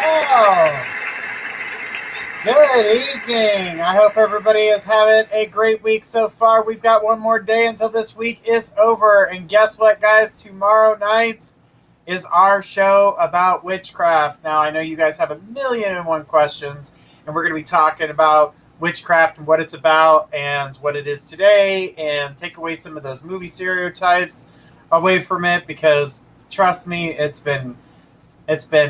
Oh, good evening. I hope everybody is having a great week so far. We've got one more day until this week is over. And guess what, guys? Tomorrow night is our show about witchcraft. Now, I know you guys have 1,000,001 questions, and we're going to be talking about witchcraft and what it's about and what it is today, and take away some of those movie stereotypes away from it, because trust me, it's been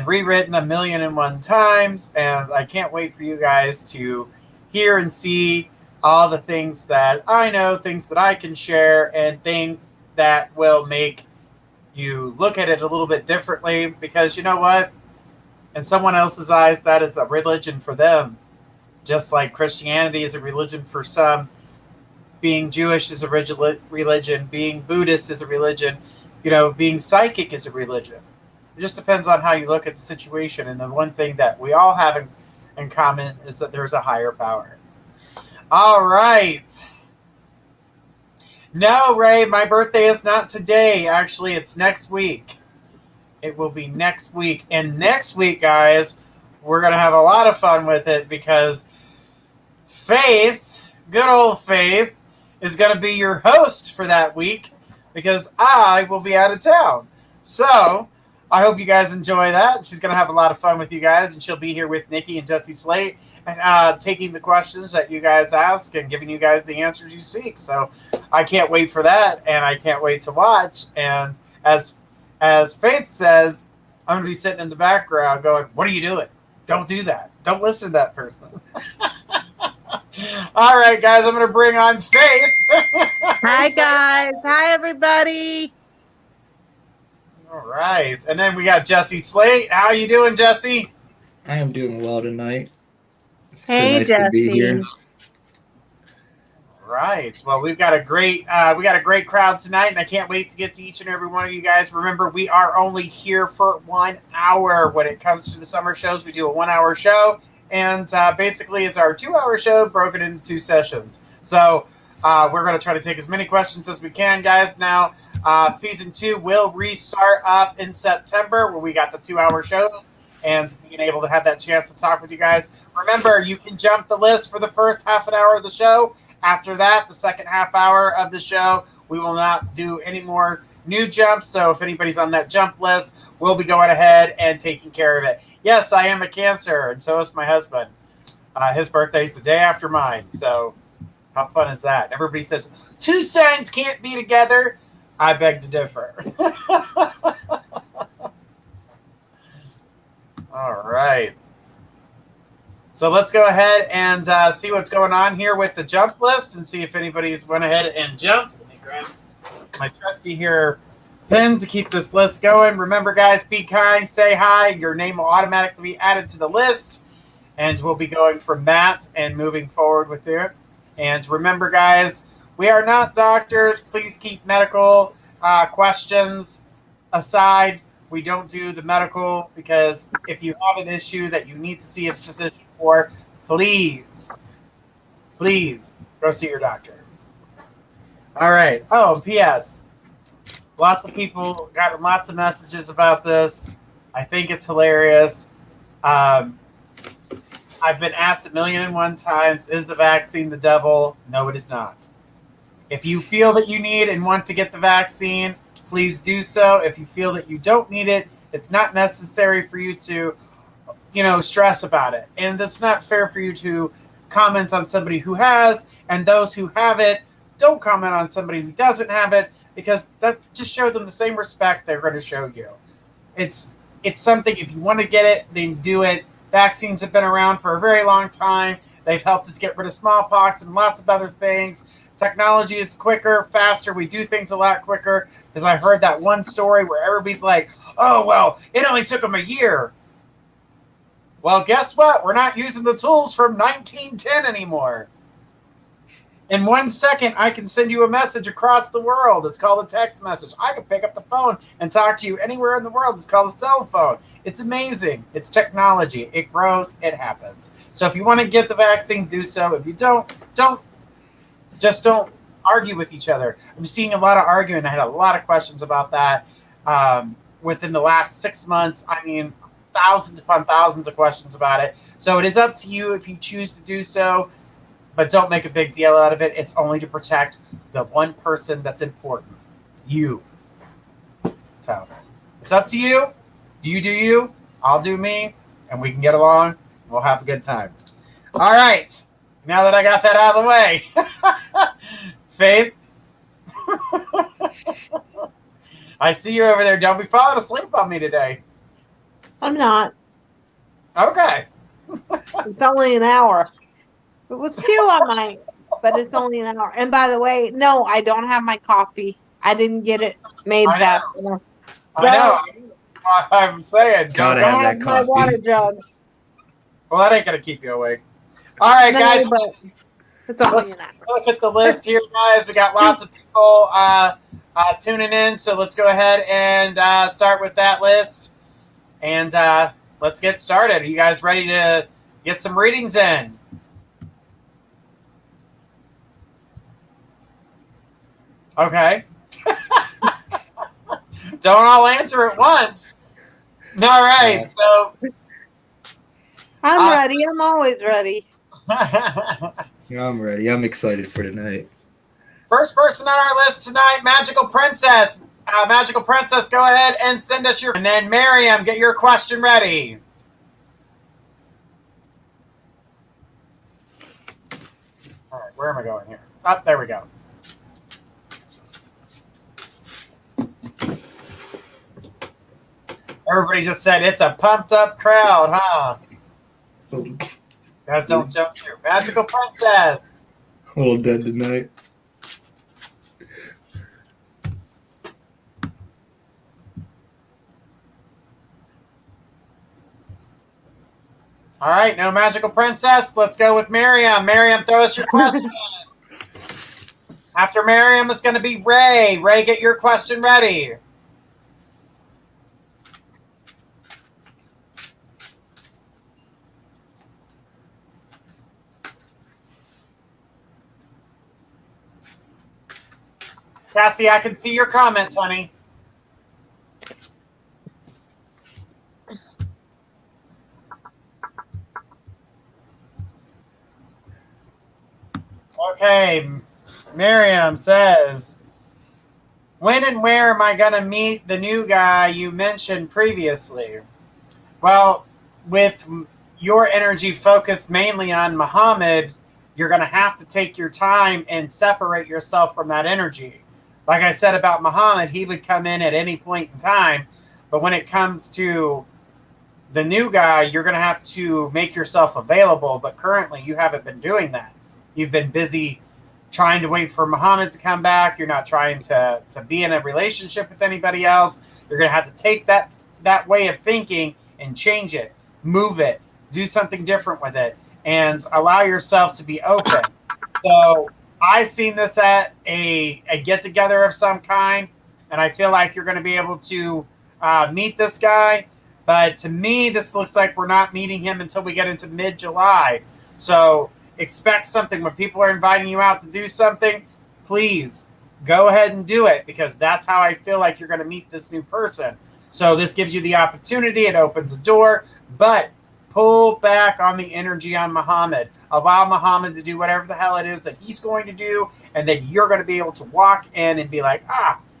rewritten 1,000,001 times, and I can't wait for you guys to hear and see all the things that I know, things that I can share, and things that will make you look at it a little bit differently, because you know what? In someone else's eyes, that is a religion for them. Just like Christianity is a religion for some, being Jewish is a religion, being Buddhist is a religion, being psychic is a religion. It just depends on how you look at the situation. And the one thing that we all have in common is that there's a higher power. All right. No, Ray, my birthday is not today. Actually, it's next week. It will be next week. And next week, guys, we're going to have a lot of fun with it, because Faith, good old Faith, is going to be your host for that week, because I will be out of town. So I hope you guys enjoy that. She's going to have a lot of fun with you guys, and she'll be here with Nikki and Jesse Slate, and taking the questions that you guys ask and giving you guys the answers you seek. So I can't wait for that, and I can't wait to watch. And as Faith says, I'm going to be sitting in the background going, "What are you doing? Don't do that. Don't listen to that person." All right, guys, I'm going to bring on Faith. Hi, guys. Hi, everybody. All right. And then we got Jesse Slate. How you doing, Jesse? I am doing well tonight. Hey, so nice Jesse. to be here. Right. Well, we've got a great crowd tonight, and I can't wait to get to each and every one of you guys. Remember, we are only here for 1 hour. When it comes to the summer shows, we do a 1-hour show, and basically it's our 2-hour show broken into 2 sessions. So we're going to try to take as many questions as we can, guys. Now, season 2 will restart up in September, where we got the 2-hour shows, and being able to have that chance to talk with you guys. Remember, you can jump the list for the first half an hour of the show. After that, the second half hour of the show, we will not do any more new jumps. So if anybody's on that jump list, we'll be going ahead and taking care of it. Yes, I am a Cancer, and so is my husband. His birthday's the day after mine. So how fun is that? Everybody says, 2 signs can't be together. I beg to differ. All right. So let's go ahead and see what's going on here with the jump list, and see if anybody's went ahead and jumped. Let me grab my trusty here pen to keep this list going. Remember, guys, be kind, say hi. Your name will automatically be added to the list, and we'll be going from that and moving forward with it. And remember, guys, we are not doctors. Please keep medical questions aside. We don't do the medical, because if you have an issue that you need to see a physician for, please go see your doctor. All right. Oh, P.S. Lots of people got lots of messages about this. I think it's hilarious. I've been asked 1,000,001 times, is the vaccine the devil? No, it is not. If you feel that you need and want to get the vaccine, please do so. If you feel that you don't need it, it's not necessary for you to, stress about it. And it's not fair for you to comment on somebody who has, and those who have it, don't comment on somebody who doesn't have it, because that just shows them the same respect they're going to show you. It's something, if you want to get it, then do it. Vaccines have been around for a very long time. They've helped us get rid of smallpox and lots of other things. Technology is quicker, faster. We do things a lot quicker. Because I heard that one story where everybody's like, "Oh, well, it only took them a year." Well, guess what? We're not using the tools from 1910 anymore. In 1 second, I can send you a message across the world. It's called a text message. I can pick up the phone and talk to you anywhere in the world. It's called a cell phone. It's amazing. It's technology. It grows. It happens. So if you want to get the vaccine, do so. If you don't argue with each other. I'm seeing a lot of arguing. I had a lot of questions about that within the last 6 months. I mean, thousands upon thousands of questions about it. So it is up to you if you choose to do so, but don't make a big deal out of it. It's only to protect the one person that's important, you. So it's up to you. You do you, I'll do me, and we can get along. And we'll have a good time. All right. Now that I got that out of the way, Faith, I see you over there. Don't be falling asleep on me today. I'm not. Okay. It's only an hour. If it was 2, I might, but it's only an hour. And by the way, no, I don't have my coffee. I didn't get it made I fast know. enough. I know. I'm saying, Gotta don't have go. that My coffee. water jug. Well, that ain't going to keep you awake. All right, No, guys. but it's only Let's an hour. look at the list here, guys. We got lots of people tuning in, so let's go ahead and start with that list. And let's get started. Are you guys ready to get some readings in? Okay. Don't all answer at once. All right. So I'm ready. I'm always ready. Yeah, I'm ready. I'm excited for tonight. First person on our list tonight, Magical Princess. Magical Princess, go ahead and send us your... And then Miriam, get your question ready. All right, where am I going here? Oh, there we go. Everybody just said it's a pumped up crowd, huh? A Guys, don't jump through. Magical Princess. little dead tonight. All right, no Magical Princess. Let's go with Miriam. Miriam, throw us your question. After Miriam is going to be Ray. Ray, get your question ready. Cassie, I can see your comments, honey. Okay, Miriam says, when and where am I going to meet the new guy you mentioned previously? Well, with your energy focused mainly on Muhammad, you're going to have to take your time and separate yourself from that energy. Like I said about Muhammad, he would come in at any point in time, but when it comes to the new guy, you're going to have to make yourself available, but currently you haven't been doing that. You've been busy trying to wait for Muhammad to come back. You're not trying to be in a relationship with anybody else. You're going to have to take that way of thinking and change it, move it, do something different with it, and allow yourself to be open. So I seen this at a get-together of some kind, and I feel like you're going to be able to meet this guy. But to me, this looks like we're not meeting him until we get into mid-July. So expect something. When people are inviting you out to do something, please go ahead and do it, because that's how I feel like you're going to meet this new person. So this gives you the opportunity. It opens the door, but pull back on the energy on Muhammad. Allow Muhammad to do whatever the hell it is that he's going to do, and then you're going to be able to walk in and be like,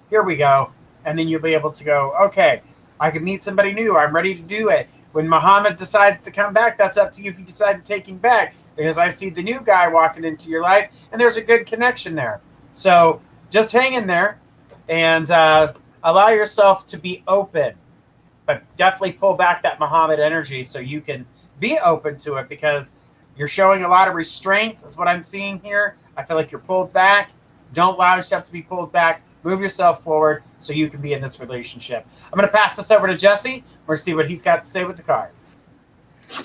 here we go. And then you'll be able to go, okay, I can meet somebody new. I'm ready to do it. When Muhammad decides to come back, that's up to you if you decide to take him back, because I see the new guy walking into your life, and there's a good connection there. So just hang in there and allow yourself to be open, but definitely pull back that Muhammad energy so you can be open to it, because you're showing a lot of restraint is what I'm seeing here. I feel like you're pulled back. Don't allow yourself to be pulled back. Move yourself forward so you can be in this relationship. I'm going to pass this over to Jesse. We're going to see what he's got to say with the cards.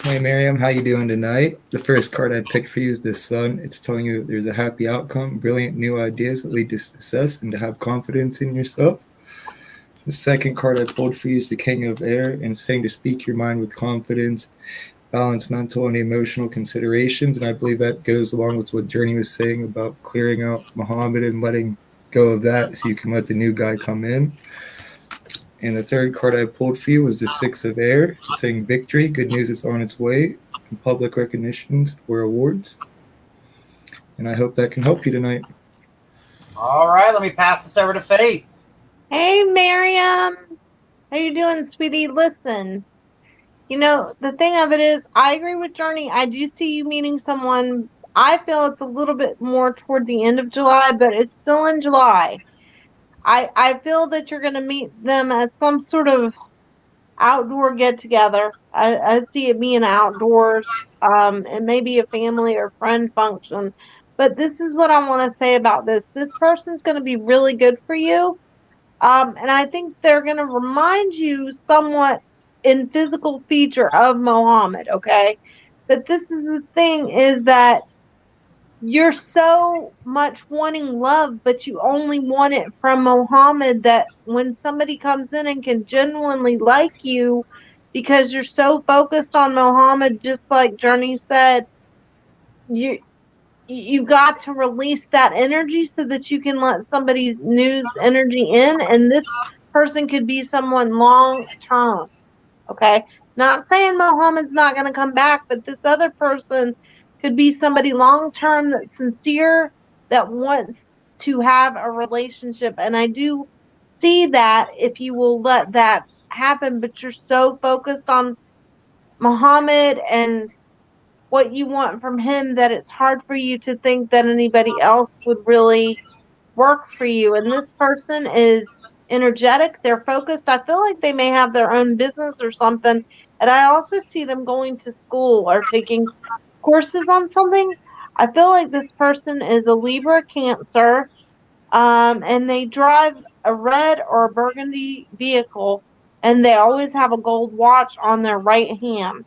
Hey Miriam, how you doing tonight? The first card I picked for you is the Sun. It's telling you there's a happy outcome, brilliant new ideas that lead to success, and to have confidence in yourself. The second card I pulled for you is the King of Air, and it's saying to speak your mind with confidence, balance mental and emotional considerations, and I believe that goes along with what Journey was saying about clearing out Muhammad and letting go of that so you can let the new guy come in. And the third card I pulled for you was the Six of Air, saying victory, good news is on its way, and public recognitions or awards. And I hope that can help you tonight. All right, let me pass this over to Faith. Hey, Miriam. How you doing, sweetie? Listen, the thing of it is, I agree with Journey. I do see you meeting someone. I feel it's a little bit more toward the end of July, but it's still in July. I feel that you're going to meet them at some sort of outdoor get together. I see it being outdoors. It may be a family or friend function. But this is what I want to say about this. This person's going to be really good for you. And I think they're going to remind you somewhat in physical feature of Mohammed, okay? But this is the thing is that you're so much wanting love, but you only want it from Mohammed, that when somebody comes in and can genuinely like you because you're so focused on Mohammed, just like Journey said, you got to release that energy so that you can let somebody's news energy in, and this person could be someone long term. Okay, not saying Mohammed's not going to come back, but this other person could be somebody long term that's sincere, that wants to have a relationship. And I do see that if you will let that happen, but you're so focused on Mohammed and what you want from him that it's hard for you to think that anybody else would really work for you. And this person is energetic, they're focused. I feel like they may have their own business or something. And I also see them going to school or taking courses on something. I feel like this person is a Libra Cancer, and they drive a red or a burgundy vehicle, and they always have a gold watch on their right hand.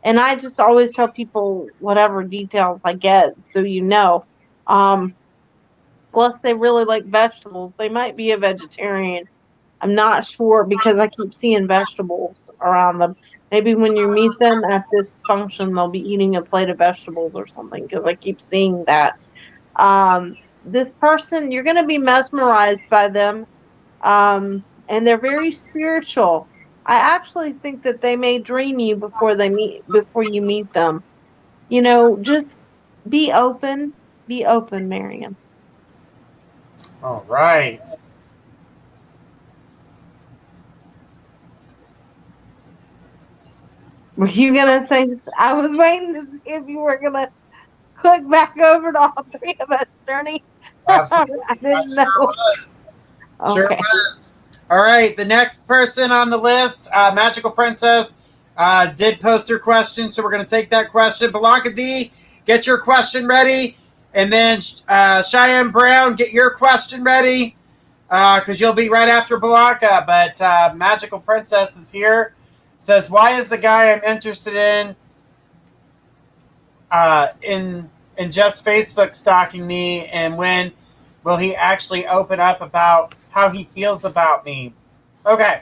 And I just always tell people whatever details I get, so you know. Unless they really like vegetables, they might be a vegetarian. I'm not sure because I keep seeing vegetables around them. Maybe when you meet them at this function, they'll be eating a plate of vegetables or something because I keep seeing that. This person, you're going to be mesmerized by them, and they're very spiritual. I actually think that they may dream you before you meet them. Just be open. Be open, Marion. All right. Were you gonna say? I was waiting to see if you were gonna click back over to all three of us, Journey. Absolutely. I didn't Sure know. was. Sure Okay. was. All right, the next person on the list, Magical Princess, did post her question, so we're going to take that question. Blanca D, get your question ready. And then Cheyenne Brown, get your question ready, because you'll be right after Blanca. But Magical Princess is here. Says, why is the guy I'm interested in just Facebook stalking me, and when will he actually open up about how he feels about me? Okay.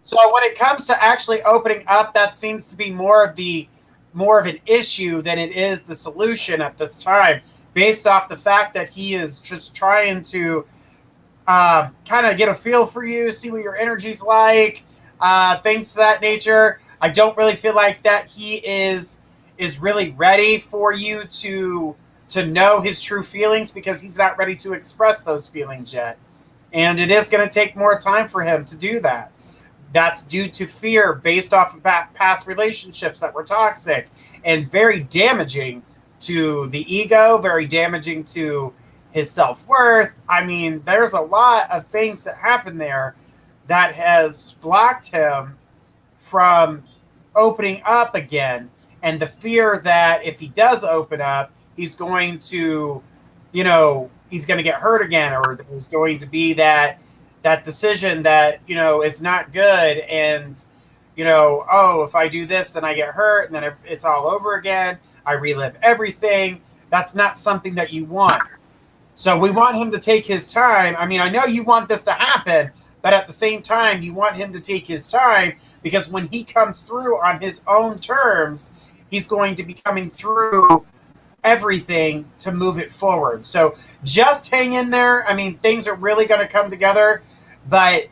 So when it comes to actually opening up, that seems to be more of an issue than it is the solution at this time, based off the fact that he is just trying to kind of get a feel for you, see what your energy's like, things of that nature. I don't really feel like that he is really ready for you to know his true feelings, because he's not ready to express those feelings yet. And it is going to take more time for him to do that. That's due to fear based off of past relationships that were toxic and very damaging to the ego, very damaging to his self-worth. I mean, there's a lot of things that happen there that has blocked him from opening up again. And the fear that if he does open up, he's going to, he's going to get hurt again, or there's going to be that decision that, is not good. And, if I do this, then I get hurt, and then it's all over again. I relive everything. That's not something that you want. So we want him to take his time. I mean, I know you want this to happen, but at the same time, you want him to take his time, because when he comes through on his own terms, he's going to be coming through everything to move it forward. So just hang in there. I mean, things are really going to come together, but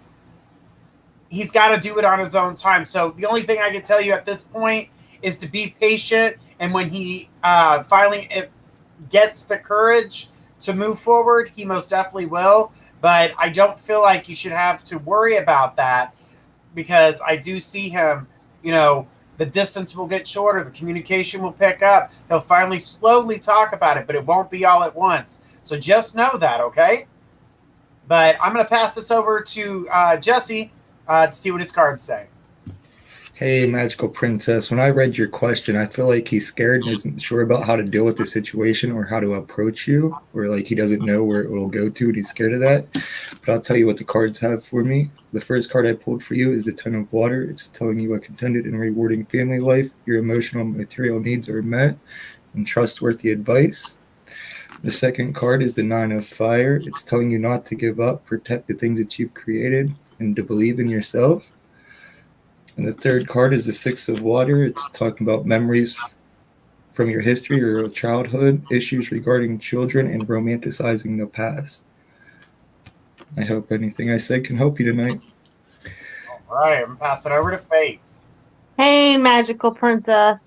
he's got to do it on his own time. So the only thing I can tell you at this point is to be patient. And when he finally gets the courage to move forward, he most definitely will. But I don't feel like you should have to worry about that, because I do see him, the distance will get shorter. The communication will pick up. He'll finally slowly talk about it, but it won't be all at once. So just know that, okay? But I'm going to pass this over to Jesse to see what his cards say. Hey, Magical Princess. When I read your question, I feel like he's scared and isn't sure about how to deal with the situation or how to approach you, or like he doesn't know where it will go to and he's scared of that. But I'll tell you what the cards have for me. The first card I pulled for you is the Ten of Water. It's telling you a contented and rewarding family life. Your emotional and material needs are met, and trustworthy advice. The second card is the Nine of Fire. It's telling you not to give up, protect the things that you've created, and to believe in yourself. And the third card is the Six of Water. It's talking about memories from your history or your childhood, issues regarding children, and romanticizing the past. I hope anything I said can help you tonight. All right, I'm going to pass it over to Faith. Hey, Magical Princess.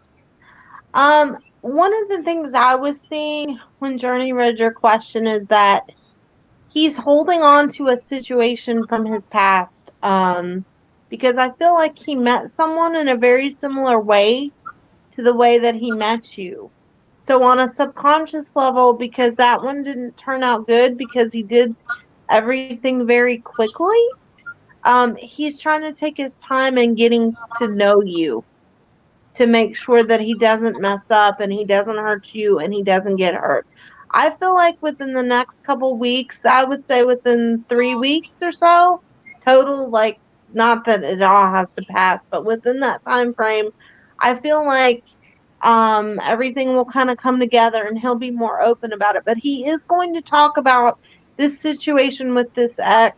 One of the things I was seeing when Journey read your question is that he's holding on to a situation from his past. Because I feel like he met someone in a very similar way to the way that he met you. So on a subconscious level, because that one didn't turn out good because he did everything very quickly, he's trying to take his time in getting to know you to make sure that he doesn't mess up and he doesn't hurt you and he doesn't get hurt. I feel like within the next couple weeks, I would say within 3 weeks or so, total, like, not that it all has to pass, but within that time frame, I feel like everything will kind of come together and he'll be more open about it. But he is going to talk about this situation with this ex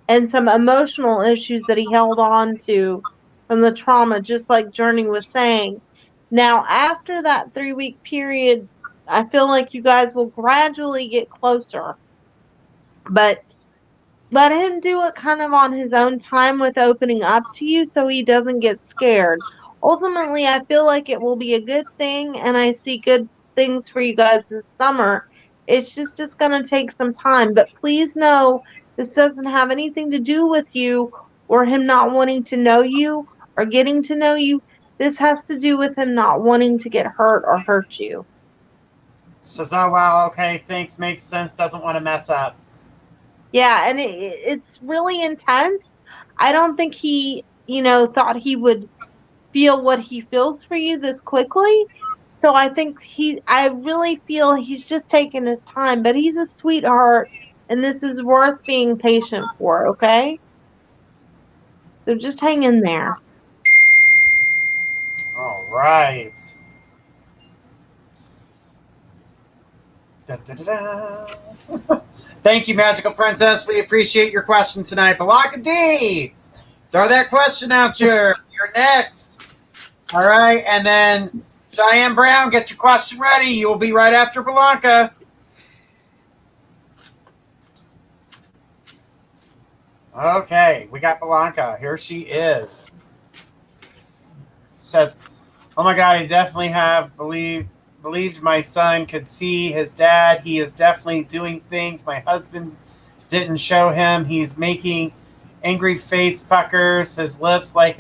and some emotional issues that he held on to from the trauma, just like Journey was saying. Now, after that 3-week period, I feel like you guys will gradually get closer. But let him do it kind of on his own time with opening up to you so he doesn't get scared. Ultimately, I feel like it will be a good thing, and I see good things for you guys this summer. It's going to take some time. But please know this doesn't have anything to do with you or him not wanting to know you or getting to know you. This has to do with him not wanting to get hurt or hurt you. Says, oh, wow, okay, thanks, makes sense, doesn't want to mess up. Yeah, and it's really intense. I don't think he, thought he would feel what he feels for you this quickly. So I really feel he's just taking his time, but he's a sweetheart, and this is worth being patient for, okay? So just hang in there. All right. Da, da, da, da. Thank you, Magical Princess. We appreciate your question tonight. Balaka D, throw that question out here. You're next. All right. And then Diane Brown, get your question ready. You will be right after Blanca. Okay. We got Blanca. Here she is. Says, oh my God, I definitely have believed my son could see his dad. He is definitely doing things my husband didn't show him. He's making angry face puckers, his lips like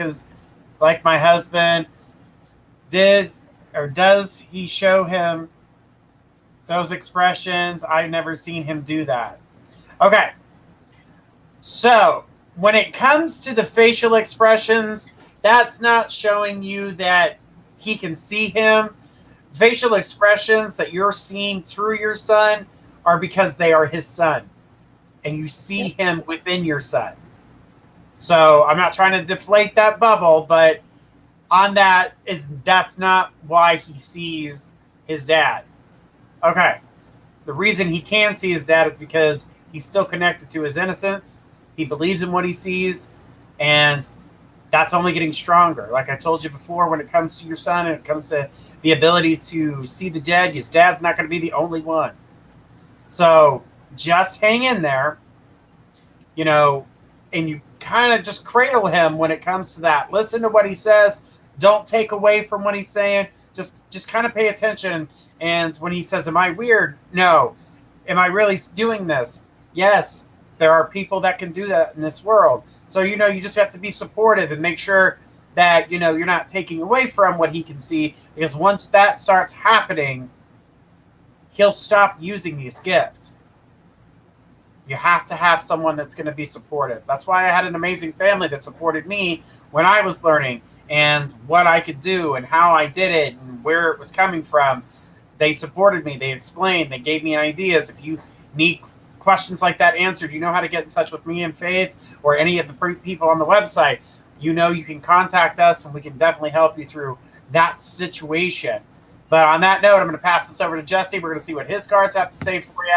my husband did, or does he show him those expressions? I've never seen him do that. Okay. So when it comes to the facial expressions, that's not showing you that he can see him. Facial expressions that you're seeing through your son are because they are his son and you see him within your son. So I'm not trying to deflate that bubble, but on that's not why he sees his dad. Okay. The reason he can see his dad is because he's still connected to his innocence. He believes in what he sees, and that's only getting stronger. Like I told you before, when it comes to your son and it comes to the ability to see the dead, his dad's not going to be the only one. So just hang in there, and you kind of just cradle him when it comes to that. Listen to what he says. Don't take away from what he's saying. Just kind of pay attention. And when he says, am I weird? No. Am I really doing this? Yes. There are people that can do that in this world. So, you just have to be supportive and make sure that, you're not taking away from what he can see, because once that starts happening, he'll stop using these gifts. You have to have someone that's going to be supportive. That's why I had an amazing family that supported me when I was learning and what I could do and how I did it and where it was coming from. They supported me. They explained. They gave me ideas. If you need questions like that answered, you know how to get in touch with me and Faith or any of the people on the website. You can contact us and we can definitely help you through that situation. But on that note, I'm going to pass this over to Jesse. We're going to see what his cards have to say for you,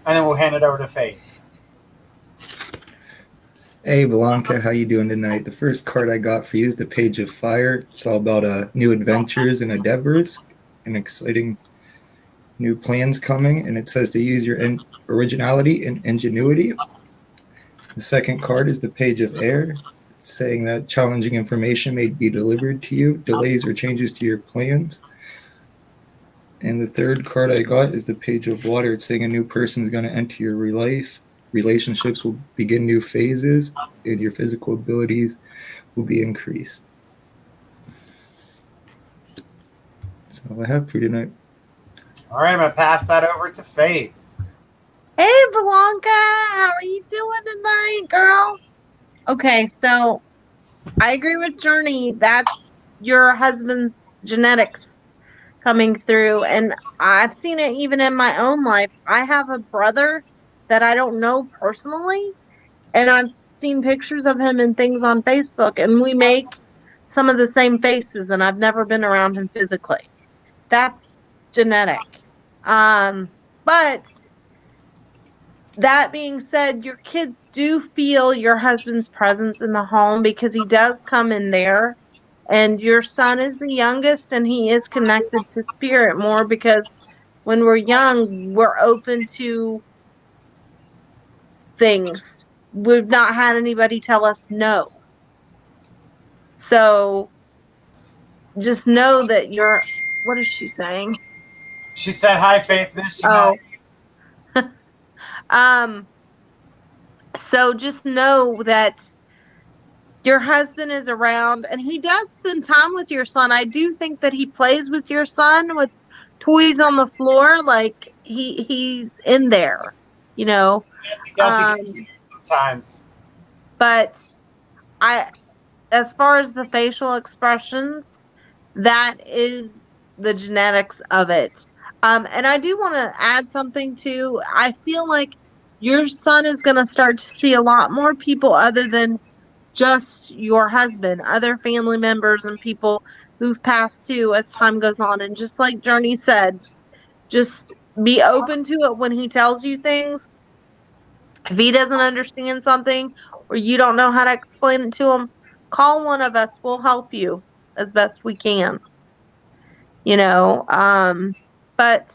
and then we'll hand it over to Faith. Hey, Blanca, how you doing tonight? The first card I got for you is the Page of Fire. It's all about new adventures and endeavors and exciting new plans coming. And it says to use your originality and ingenuity. The second card is the Page of Air, saying that challenging information may be delivered to you, delays or changes to your plans. And the third card I got is the Page of Water. It's saying a new person is going to enter your life. Relationships will begin new phases, and your physical abilities will be increased. That's all I have for you tonight. All right, I'm going to pass that over to Faith. Hey, Blanca, how are you doing tonight, girl? Okay, so I agree with Journey. That's your husband's genetics coming through, and I've seen it even in my own life. I have a brother that I don't know personally, and I've seen pictures of him and things on Facebook, and we make some of the same faces, and I've never been around him physically. That's genetic. But that being said, your kids do feel your husband's presence in the home because he does come in there, and your son is the youngest, and he is connected to spirit more because when we're young, we're open to things. We've not had anybody tell us no. So just know that what is she saying? She said, hi, Faith. Missed you. So just know that your husband is around, and he does spend time with your son. I do think that he plays with your son with toys on the floor, like he's in there, Yes, he does. Sometimes. But as far as the facial expressions, that is the genetics of it. And I do want to add something too. I feel like your son is going to start to see a lot more people other than just your husband, other family members and people who've passed too as time goes on. And just like Journey said, just be open to it when he tells you things. If he doesn't understand something or you don't know how to explain it to him, call one of us. We'll help you as best we can. But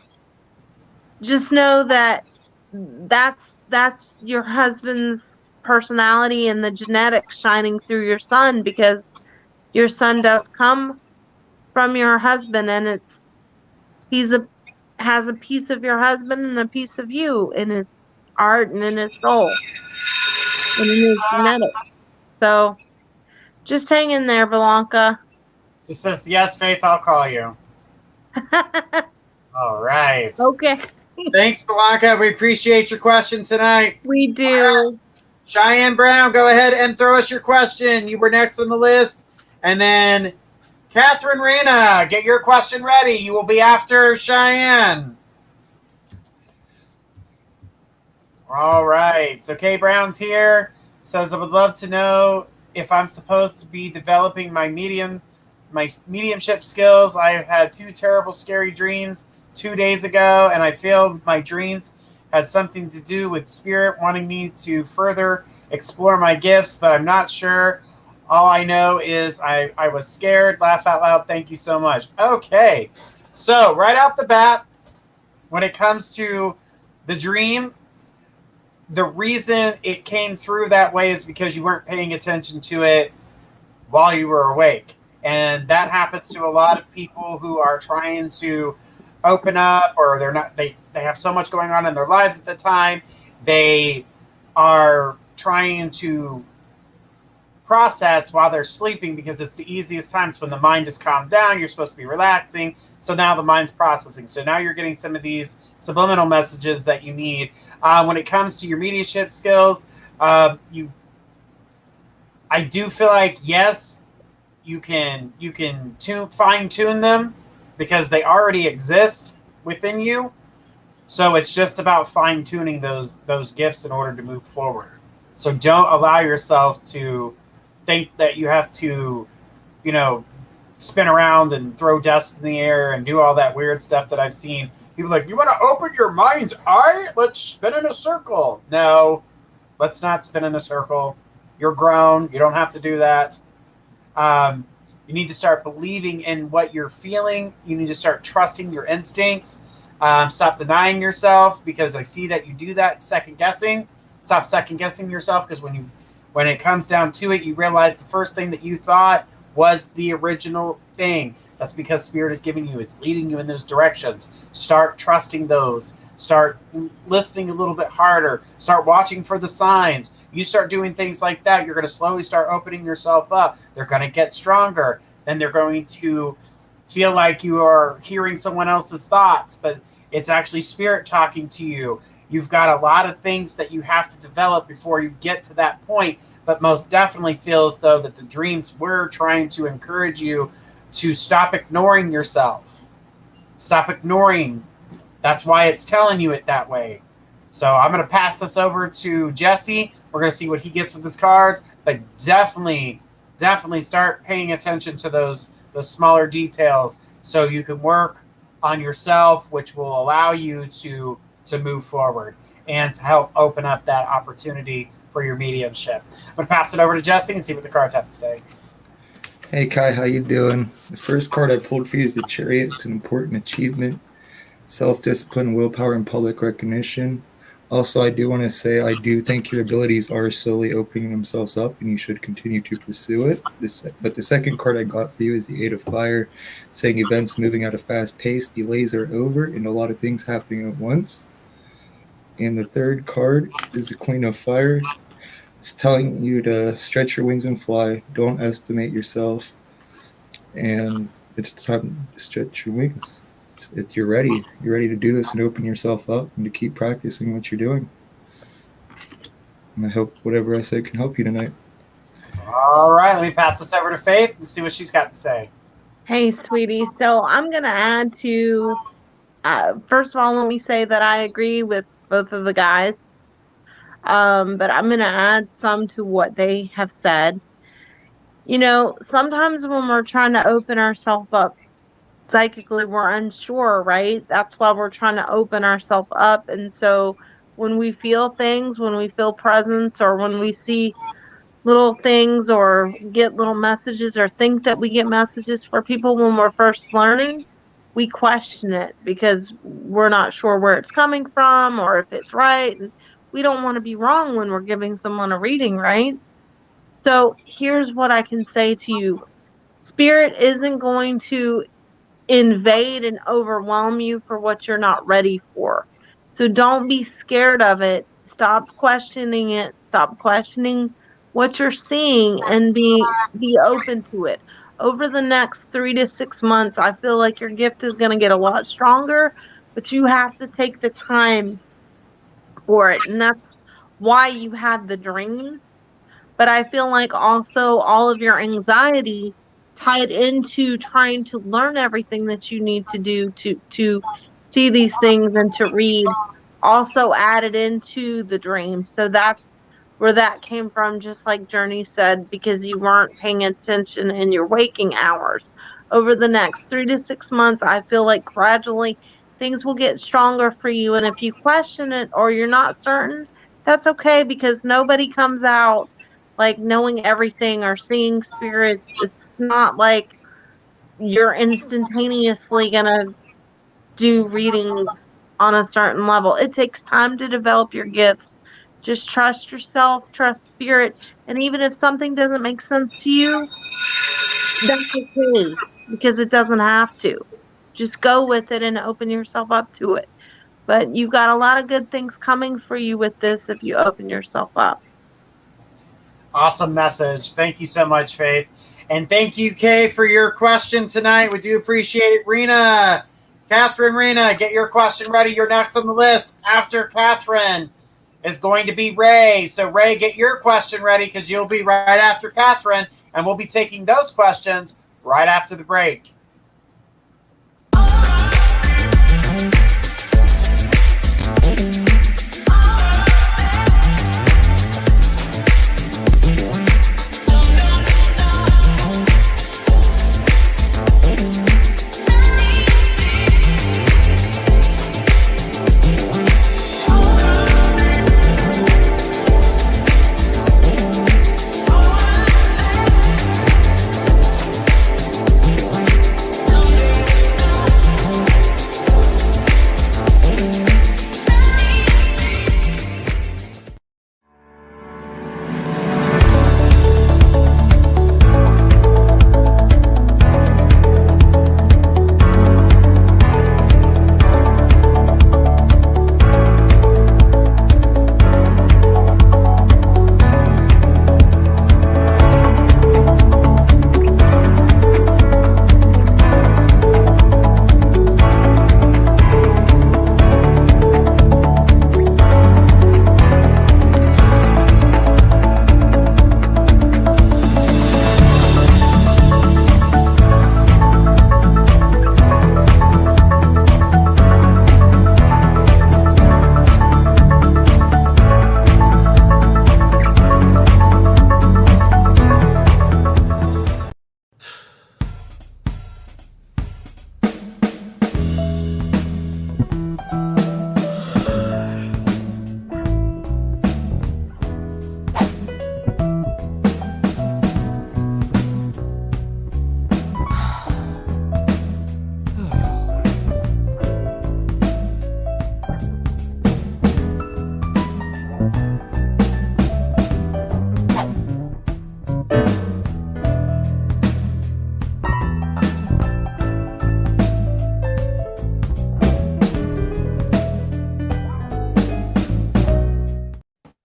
just know that that's your husband's personality and the genetics shining through your son, because your son does come from your husband, and has a piece of your husband and a piece of you in his art and in his soul and in his genetics. So just hang in there, Blanca. She says, yes, Faith, I'll call you. All right. Okay. Thanks, Blanca. We appreciate your question tonight. We do. Cheyenne Brown, go ahead and throw us your question. You were next on the list. And then Catherine Rena, get your question ready. You will be after Cheyenne. All right. So Kay Brown's here. Says, I would love to know if I'm supposed to be developing my mediumship skills. I have had 2 terrible, scary dreams 2 days ago, and I feel my dreams had something to do with spirit wanting me to further explore my gifts, but I'm not sure. All I know is I was scared. Laugh out loud. Thank you so much. Okay. So right off the bat, when it comes to the dream, the reason it came through that way is because you weren't paying attention to it while you were awake. And that happens to a lot of people who are trying to open up, or they have so much going on in their lives at the time. They are trying to process while they're sleeping because it's the easiest times when the mind is calmed down. You're supposed to be relaxing. So now the mind's processing. So now you're getting some of these subliminal messages that you need. When it comes to your mediumship skills, I do feel like, yes, you can fine tune them because they already exist within you. So it's just about fine tuning those gifts in order to move forward. So don't allow yourself to think that you have to, spin around and throw dust in the air and do all that weird stuff that I've seen. People like, you want to open your mind's eye? Let's spin in a circle. No, let's not spin in a circle. You're grown. You don't have to do that. You need to start believing in what you're feeling. You need to start trusting your instincts. Stop denying yourself, because I see that you do that, second guessing. Stop second guessing yourself, because when it comes down to it, you realize the first thing that you thought was the original thing. That's because Spirit is giving you, is leading you in those directions. Start trusting those. Start listening a little bit harder. Start watching for the signs. You start doing things like that, you're going to slowly start opening yourself up. They're going to get stronger. Then they're going to feel like you are hearing someone else's thoughts, but it's actually Spirit talking to you. You've got a lot of things that you have to develop before you get to that point, but most definitely feel as though that the dreams were trying to encourage you to stop ignoring yourself. Stop ignoring. That's why it's telling you it that way. So I'm going to pass this over to Jesse. We're going to see what he gets with his cards, but definitely start paying attention to those smaller details so you can work on yourself, which will allow you to move forward and to help open up that opportunity for your mediumship. I'm going to pass it over to Jesse and see what the cards have to say. Hey Kai, how you doing? The first card I pulled for you is the Chariot. It's an important achievement, self-discipline, willpower, and public recognition. Also, I do want to say I do think your abilities are slowly opening themselves up, and you should continue to pursue it. But the second card I got for you is the Eight of Fire, saying events moving at a fast pace, delays are over, and a lot of things happening at once. And the third card is the Queen of Fire. It's telling you to stretch your wings and fly. Don't estimate yourself. And it's time to stretch your wings. You're ready. You're ready to do this and open yourself up and to keep practicing what you're doing. And I hope whatever I said can help you tonight. All right, let me pass this over to Faith and see what she's got to say. Hey, sweetie. So I'm going to add to, first of all, let me say that I agree with both of the guys. But I'm going to add some to what they have said. Sometimes when we're trying to open ourselves up psychically, we're unsure, right? That's why we're trying to open ourselves up. And so when we feel things, when we feel presence, or when we see little things or get little messages or think that we get messages for people when we're first learning, we question it because we're not sure where it's coming from or if it's right. And we don't want to be wrong when we're giving someone a reading, right? So here's what I can say to you. Spirit isn't going to invade and overwhelm you for what you're not ready for. So don't be scared of it. Stop questioning it. Stop questioning what you're seeing and be open to it. Over the next 3 to 6 months, I feel like your gift is going to get a lot stronger, but you have to take the time for it. And that's why you had the dreams. But I feel like also all of your anxiety tied into trying to learn everything that you need to do to see these things and to read also added into the dream. So that's where that came from, just like Journey said, because you weren't paying attention in your waking hours. Over the next 3 to 6 months, I feel like gradually things will get stronger for you. And if you question it or you're not certain, that's okay, because nobody comes out like knowing everything or seeing spirits. It's not like you're instantaneously going to do readings on a certain level. It takes time to develop your gifts. Just trust yourself, trust spirit, and even if something doesn't make sense to you, that's okay because it doesn't have to. Just go with it and open yourself up to it. But you got a lot of good things coming for you with this if you open yourself up. Awesome message. Thank you so much, Faith. And thank you, Kay, for your question tonight. We do appreciate it. Rena, Catherine Rena, get your question ready. You're next on the list. After Catherine is going to be Ray. So, Ray, get your question ready because you'll be right after Catherine, and we'll be taking those questions right after the break.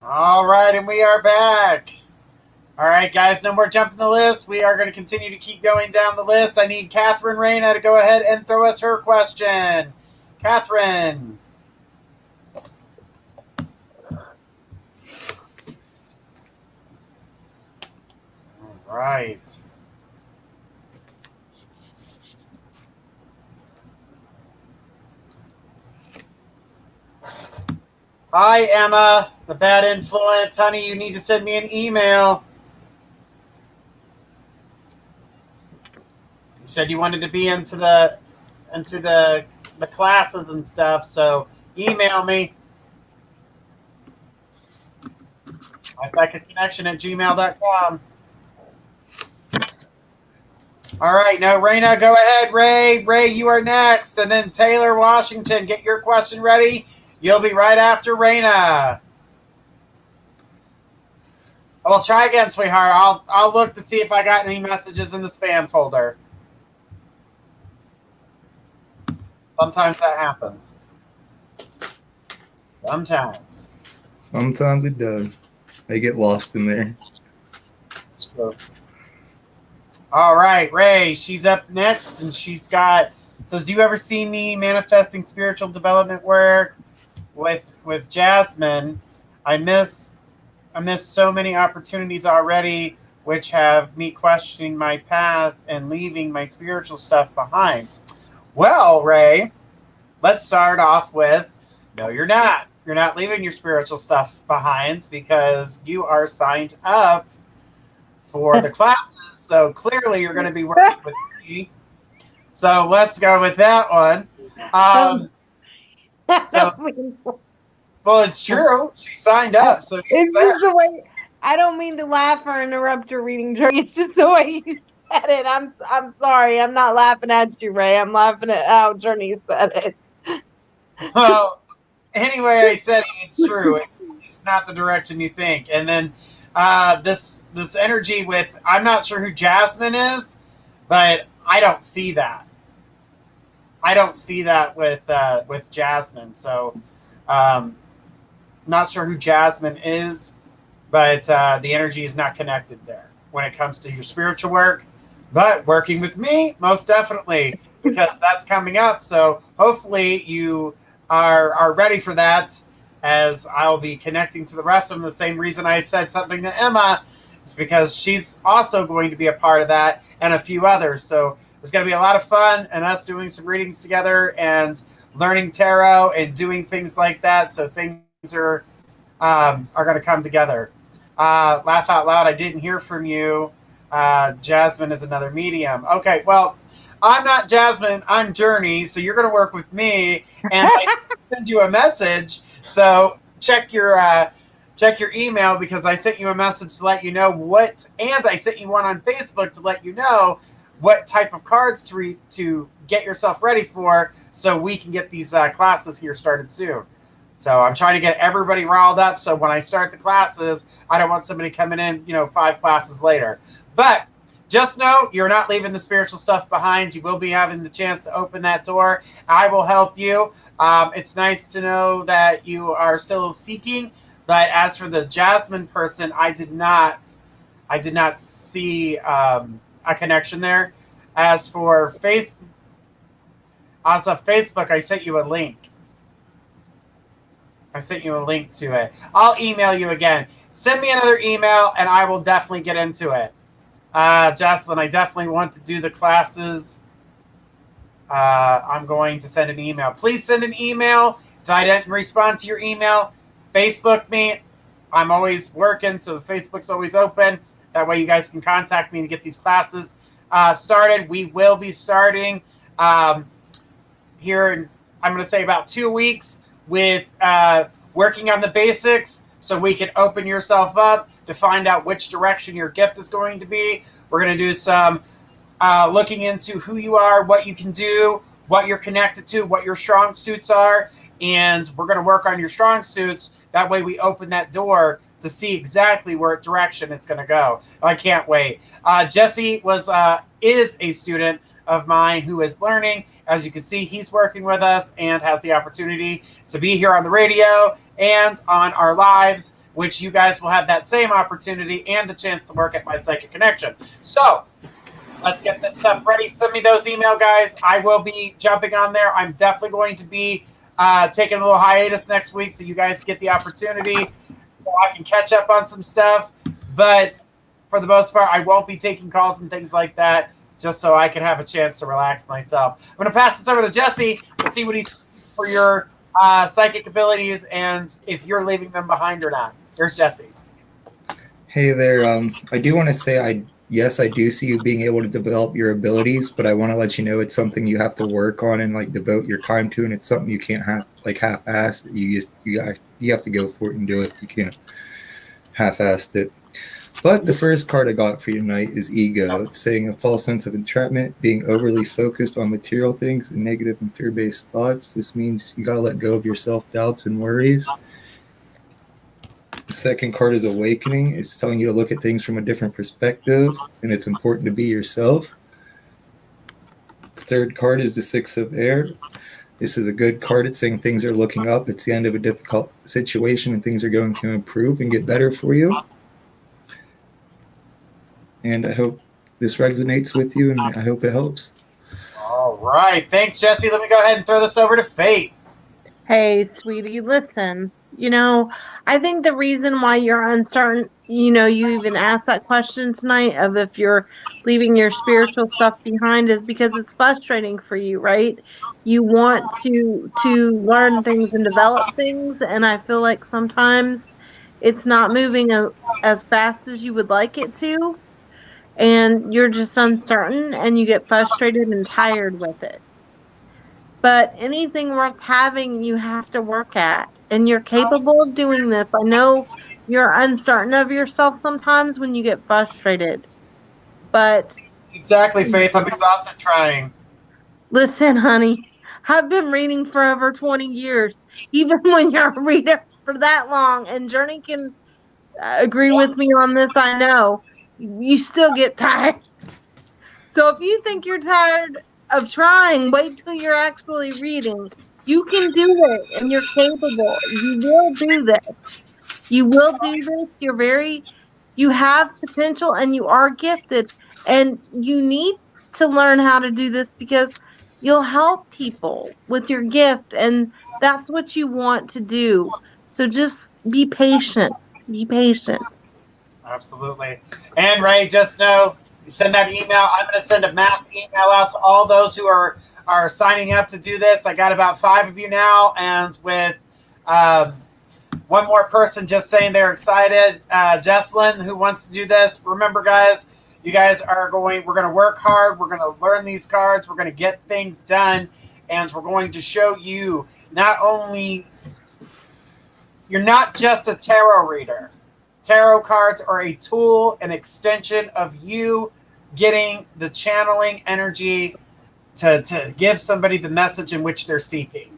All right, and we are back. All right, guys, no more jumping the list. We are going to continue to keep going down the list. I need Catherine Reyna to go ahead and throw us her question. Catherine. All right. Hi, Emma, the bad influence. Honey, you need to send me an email. You said you wanted to be into the classes and stuff, so email me. MySecondConnection@gmail.com. All right, no, Raina, go ahead, Ray. Ray, you are next. And then Taylor Washington, get your question ready. You'll be right after Raina. Well, try again, sweetheart. I'll look to see if I got any messages in the spam folder. Sometimes that happens. Sometimes. Sometimes it does. They get lost in there. It's true. All right, Ray, she's up next, and she's got, says, do you ever see me manifesting spiritual development work with Jasmine? I miss so many opportunities already, which have me questioning my path and leaving my spiritual stuff behind. Well, Ray, let's start off with, no, you're not. You're not leaving your spiritual stuff behind because you are signed up for the classes. So clearly you're going to be working with me. So let's go with that one. Well, it's true. She signed up. So it's just the way. I don't mean to laugh or interrupt your reading journey. It's just the way you said it. I'm sorry. I'm not laughing at you, Ray. I'm laughing at how Journey said it. Well, Anyway, I said it's true. It's not the direction you think. And then this energy with, I'm not sure who Jasmine is, but I don't see that. I don't see that with Jasmine. So not sure who Jasmine is, but the energy is not connected there when it comes to your spiritual work. But working with me, most definitely, because that's coming up. So hopefully you are ready for that, as I'll be connecting to the rest of them. The same reason I said something to Emma is because she's also going to be a part of that, and a few others. So there's going to be a lot of fun, and us doing some readings together and learning tarot and doing things like that. So things are going to come together. Laugh out loud. I didn't hear from you. Jasmine is another medium. Okay, well, I'm not Jasmine. I'm Journey. So you're going to work with me, and I send you a message. So check your email, because I sent you a message to let you know what, and I sent you one on Facebook to let you know what type of cards to get yourself ready for, so we can get these classes here started soon. So I'm trying to get everybody riled up, so when I start the classes, I don't want somebody coming in, 5 classes later. But just know you're not leaving the spiritual stuff behind. You will be having the chance to open that door. I will help you. It's nice to know that you are still seeking. But as for the Jasmine person, I did not see a connection there. As for Facebook, I sent you a link. I sent you a link to it. I'll email you again. Send me another email, and I will definitely get into it. Jocelyn, I definitely want to do the classes. I'm going to send an email. Please send an email. If I didn't respond to your email, Facebook me. I'm always working, so the Facebook's always open. That way you guys can contact me to get these classes started. We will be starting here in, I'm going to say, about 2 weeks with working on the basics, so we can open yourself up to find out which direction your gift is going to be. We're going to do some looking into who you are, what you can do, what you're connected to, what your strong suits are, and we're going to work on your strong suits. That way we open that door to see exactly where direction it's going to go. I can't wait. Jesse is a student of mine who is learning. As you can see, he's working with us and has the opportunity to be here on the radio and on our lives, which you guys will have that same opportunity and the chance to work at My Psychic Connection. So let's get this stuff ready. Send me those email, guys. I will be jumping on there. I'm definitely going to be taking a little hiatus next week, so you guys get the opportunity so I can catch up on some stuff. But for the most part, I won't be taking calls and things like that, just so I can have a chance to relax myself. I'm going to pass this over to Jesse and see what he's for your psychic abilities and if you're leaving them behind or not. Here's Jesse. Hey there. I do want to say I do see you being able to develop your abilities, but I want to let you know it's something you have to work on and devote your time to, and it's something you can't have half-assed. You have to go for it and do it. You can't half-assed it. But the first card I got for you tonight is Ego. It's saying a false sense of entrapment, being overly focused on material things and negative and fear-based thoughts. This means you got to let go of your self-doubts and worries. The second card is Awakening. It's telling you to look at things from a different perspective, and it's important to be yourself. The third card is the Six of Air. This is a good card. It's saying things are looking up. It's the end of a difficult situation, and things are going to improve and get better for you. And I hope this resonates with you, and I hope it helps. All right. Thanks, Jesse. Let me go ahead and throw this over to Fate. Hey, sweetie, listen. I think the reason why you're uncertain, you even asked that question tonight of if you're leaving your spiritual stuff behind, is because it's frustrating for you, right? You want to learn things and develop things, and I feel like sometimes it's not moving as fast as you would like it to, and you're just uncertain, and you get frustrated and tired with it. But anything worth having, you have to work at. And you're capable of doing this. I know you're uncertain of yourself sometimes when you get frustrated. But exactly, Faith. I'm exhausted trying. Listen, honey, I've been reading for over 20 years. Even when you're a reader for that long, and Journey can agree with me on this, I know, you still get tired. So if you think you're tired of trying, wait till you're actually reading. You can do it and you're capable. You will do this. You will do this. You have potential and you are gifted. And you need to learn how to do this because you'll help people with your gift. And that's what you want to do. So just be patient. Be patient. Absolutely. And Ray, just know, send that email. I'm going to send a mass email out to all those who are signing up to do this. I got about 5 of you now, and with one more person just saying they're excited. Jesslyn, who wants to do this. Remember, guys, you guys are we're going to work hard. We're going to learn these cards. We're going to get things done, and we're going to show you not only, you're not just a tarot reader. Tarot cards are a tool, an extension of you getting the channeling energy to give somebody the message in which they're seeking.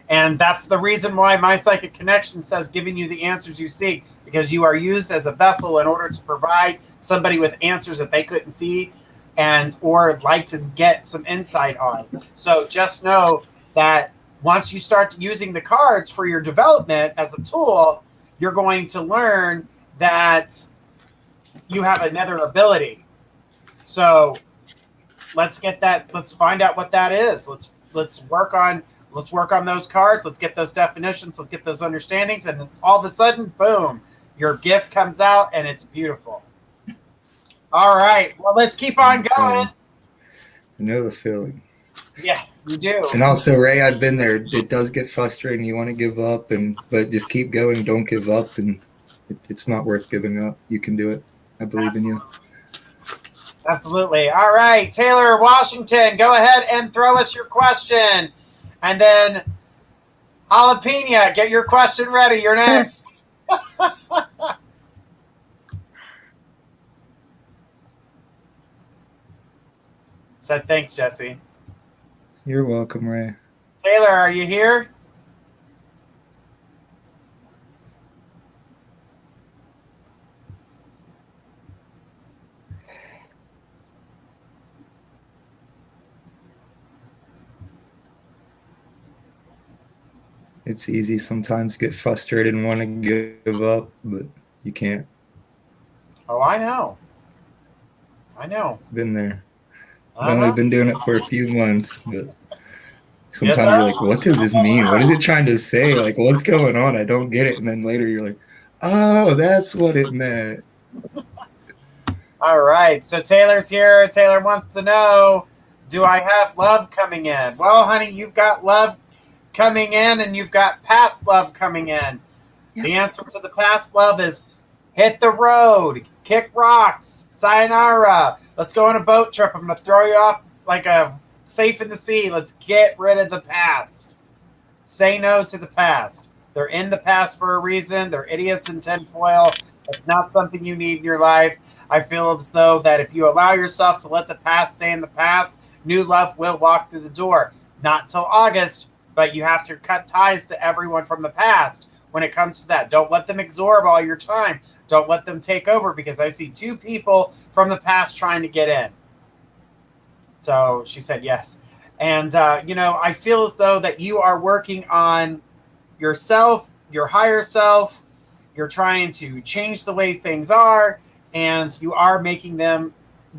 And that's the reason why My Psychic Connection says giving you the answers you seek, because you are used as a vessel in order to provide somebody with answers that they couldn't see and or like to get some insight on. So just know that once you start using the cards for your development as a tool, you're going to learn that you have another ability. So let's get that. Let's find out what that is. Let's work on those cards. Let's get those definitions. Let's get those understandings. And then all of a sudden, boom, your gift comes out and it's beautiful. All right. Well, let's keep on going. I know the feeling. Yes, you do. And also, Ray, I've been there. It does get frustrating. You want to give up, but just keep going. Don't give up. And it's not worth giving up. You can do it. I believe in you. Absolutely. All right, Taylor Washington, go ahead and throw us your question. And then Jalapeno, get your question ready. You're next. Said thanks, Jesse. You're welcome, Ray. Taylor, are you here? It's easy sometimes to get frustrated and want to give up, but you can't. Oh, I know. Been there. I've only been doing it for a few months, but sometimes you're like, what does this mean? What is it trying to say? Like, what's going on? I don't get it. And then later you're like, oh, that's what it meant. All right. So Taylor's here. Taylor wants to know, do I have love coming in? Well, honey, you've got love coming in and you've got past love coming in. Yeah. The answer to the past love is hit the road, kick rocks, sayonara. Let's go on a boat trip. I'm going to throw you off like a safe in the sea. Let's get rid of the past. Say no to the past. They're in the past for a reason. They're idiots in tinfoil. It's not something you need in your life. I feel as though that if you allow yourself to let the past stay in the past, new love will walk through the door. Not till August, but you have to cut ties to everyone from the past when it comes to that. Don't let them absorb all your time. Don't let them take over, because I see 2 people from the past trying to get in. So she said yes. And, I feel as though that you are working on yourself, your higher self. You're trying to change the way things are, and you are making them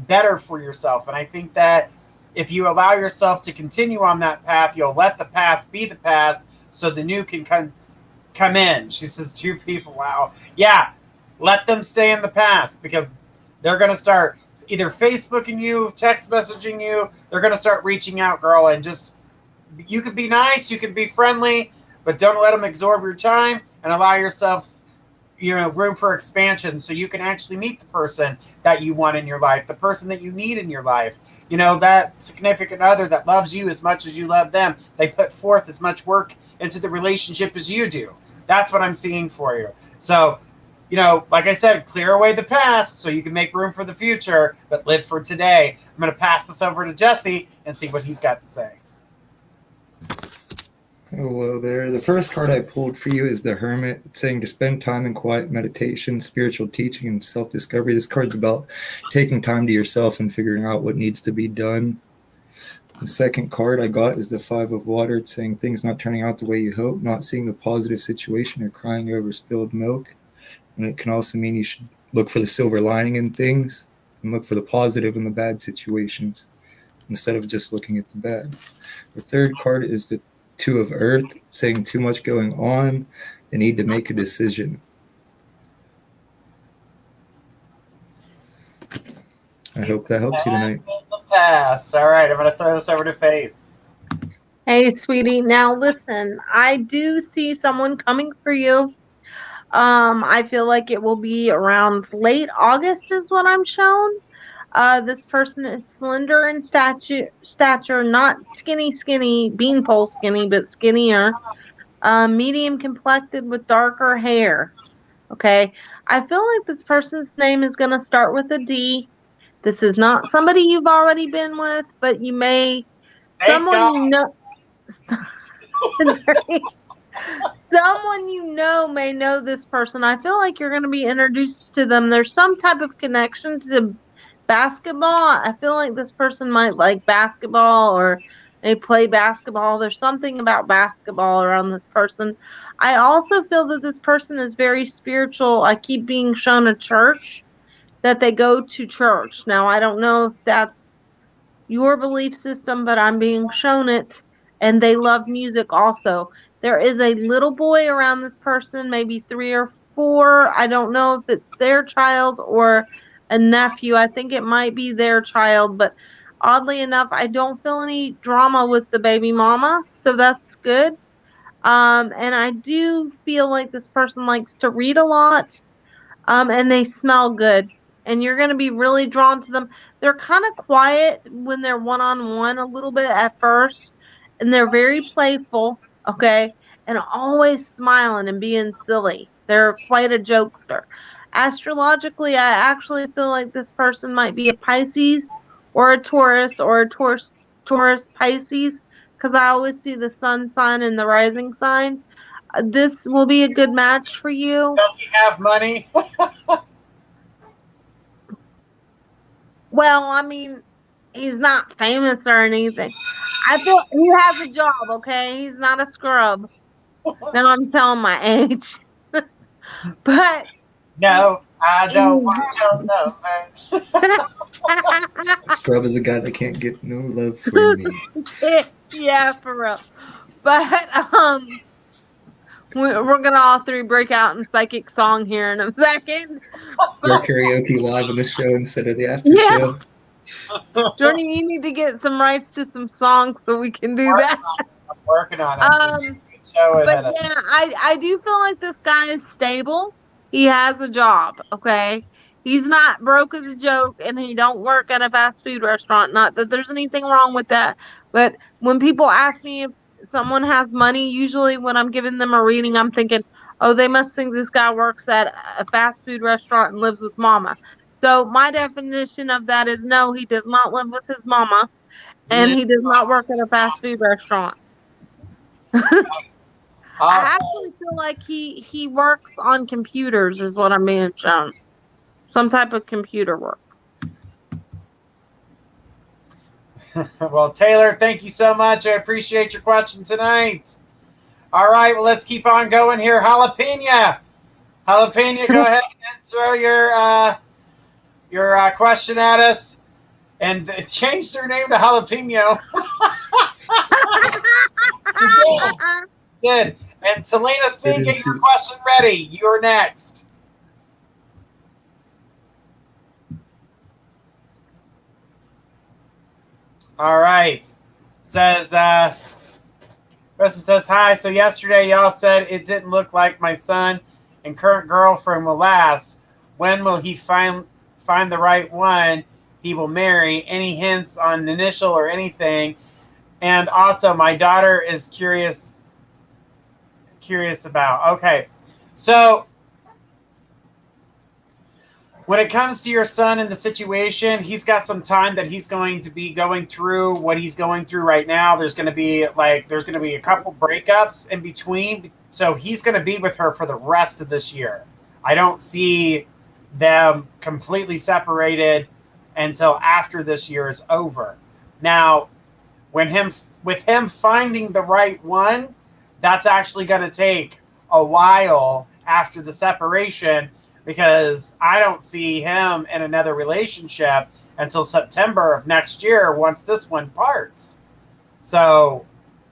better for yourself. And I think that if you allow yourself to continue on that path, you'll let the past be the past so the new can come in. She says 2 people. Wow. Yeah. Let them stay in the past, because they're going to start either Facebooking you, text messaging you. They're going to start reaching out, girl. And just, you can be nice, you can be friendly, but don't let them absorb your time, and allow yourself, room for expansion so you can actually meet the person that you want in your life, the person that you need in your life. That significant other that loves you as much as you love them. They put forth as much work into the relationship as you do. That's what I'm seeing for you. So, like I said, clear away the past so you can make room for the future, but live for today. I'm going to pass this over to Jesse and see what he's got to say. Hello there. The first card I pulled for you is the Hermit. It's saying to spend time in quiet meditation, spiritual teaching, and self-discovery. This card's about taking time to yourself and figuring out what needs to be done. The second card I got is the Five of Water. It's saying things not turning out the way you hope, not seeing the positive situation, or crying over spilled milk. And it can also mean you should look for the silver lining in things and look for the positive in the bad situations instead of just looking at the bad. The third card is the Two of Earth, saying too much going on, they need to make a decision. I hope that helps you tonight. In the past. All right, I'm going to throw this over to Faith. Hey, sweetie. Now listen, I do see someone coming for you. I feel like it will be around late August is what I'm shown. This person is slender in stature, not skinny, beanpole skinny, but skinnier. Medium complected with darker hair. Okay. I feel like this person's name is going to start with a D. This is not somebody you've already been with, but you may, someone you know, someone you know may know this person. I feel like you're going to be introduced to them. There's some type of connection to basketball. I feel like this person might like basketball or they play basketball. There's something about basketball around this person. I also feel that this person is very spiritual. I keep being shown a church, that they go to church. Now, I don't know if that's your belief system, but I'm being shown it. And they love music also. There is a little boy around this person, maybe 3 or 4. I don't know if it's their child or a nephew. I think it might be their child, but oddly enough, I don't feel any drama with the baby mama, so that's good. And I do feel like this person likes to read a lot, and they smell good. And you're going to be really drawn to them. They're kind of quiet when they're one-on-one a little bit at first, and they're very playful, okay, and always smiling and being silly. They're quite a jokester. Astrologically, I actually feel like this person might be a Pisces or a Taurus or a Taurus Pisces, because I always see the sun sign and the rising sign. This will be a good match for you. Does he have money? Well, I mean, he's not famous or anything. I feel he has a job, okay? He's not a scrub. Now I'm telling my age. But No, I don't want your number. Scrub is a guy that can't get no love from me. Yeah, for real. But we're gonna all 3 break out in psychic song here in a second. Or karaoke live on the show instead of the after show. Jordan, you need to get some rights to some songs so we can do that. I'm working on it. But yeah, I do feel like this guy is stable. He has a job, okay? He's not broke as a joke, and he don't work at a fast food restaurant. Not that there's anything wrong with that. But when people ask me if someone has money, usually when I'm giving them a reading, I'm thinking, oh, they must think this guy works at a fast food restaurant and lives with mama. So my definition of that is no, he does not live with his mama, and he does not work at a fast food restaurant. I actually feel like he works on computers is what I'm being shown. Some type of computer work. Well, Taylor, thank you so much. I appreciate your question tonight. All right, well, let's keep on going here. Jalapeno. Jalapeno, go ahead and throw your question at us. And change their name to Jalapeno. Good. And Selena C, get your question ready. You're next. All right. Person says, hi. So yesterday y'all said it didn't look like my son and current girlfriend will last. When will he find the right one he will marry? Any hints on an initial or anything? And also, my daughter is curious about. Okay. So when it comes to your son and the situation, he's got some time that he's going to be going through what he's going through right now. There's going to be a couple breakups in between. So he's going to be with her for the rest of this year. I don't see them completely separated until after this year is over. Now, with him finding the right one, that's actually going to take a while after the separation, because I don't see him in another relationship until September of next year once this one parts. So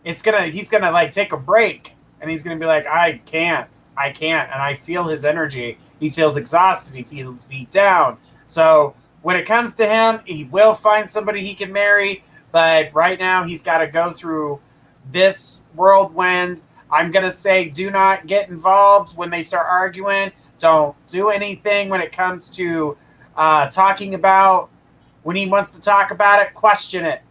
he's gonna like take a break, and he's gonna be like, I can't, and I feel his energy. He feels exhausted. He feels beat down. So when it comes to him, he will find somebody he can marry, but right now he's got to go through this whirlwind. I'm gonna say, do not get involved when they start arguing. Don't do anything when it comes to talking about, when he wants to talk about it, question it.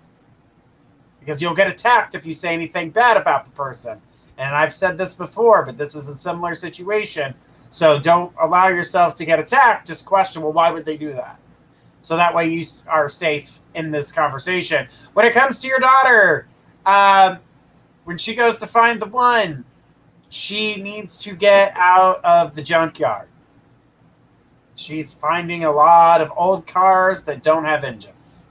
Because you'll get attacked if you say anything bad about the person. And I've said this before, but this is a similar situation. So don't allow yourself to get attacked. Just question, well, why would they do that? So that way you are safe in this conversation. When it comes to your daughter, when she goes to find the one, she needs to get out of the junkyard. She's finding a lot of old cars that don't have engines.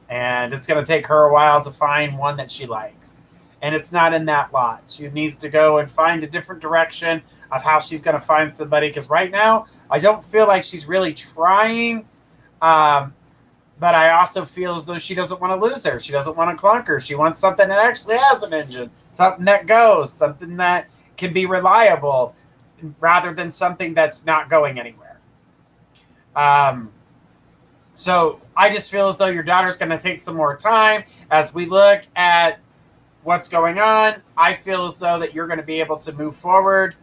And it's going to take her a while to find one that she likes. And it's not in that lot. She needs to go and find a different direction of how she's going to find somebody. Because right now, I don't feel like she's really trying. But I also feel as though she doesn't want to lose her. She doesn't want to clunk her. She wants something that actually has an engine, something that goes, something that can be reliable, rather than something that's not going anywhere. So I just feel as though your daughter's going to take some more time. As we look at what's going on, I feel as though that you're going to be able to move forward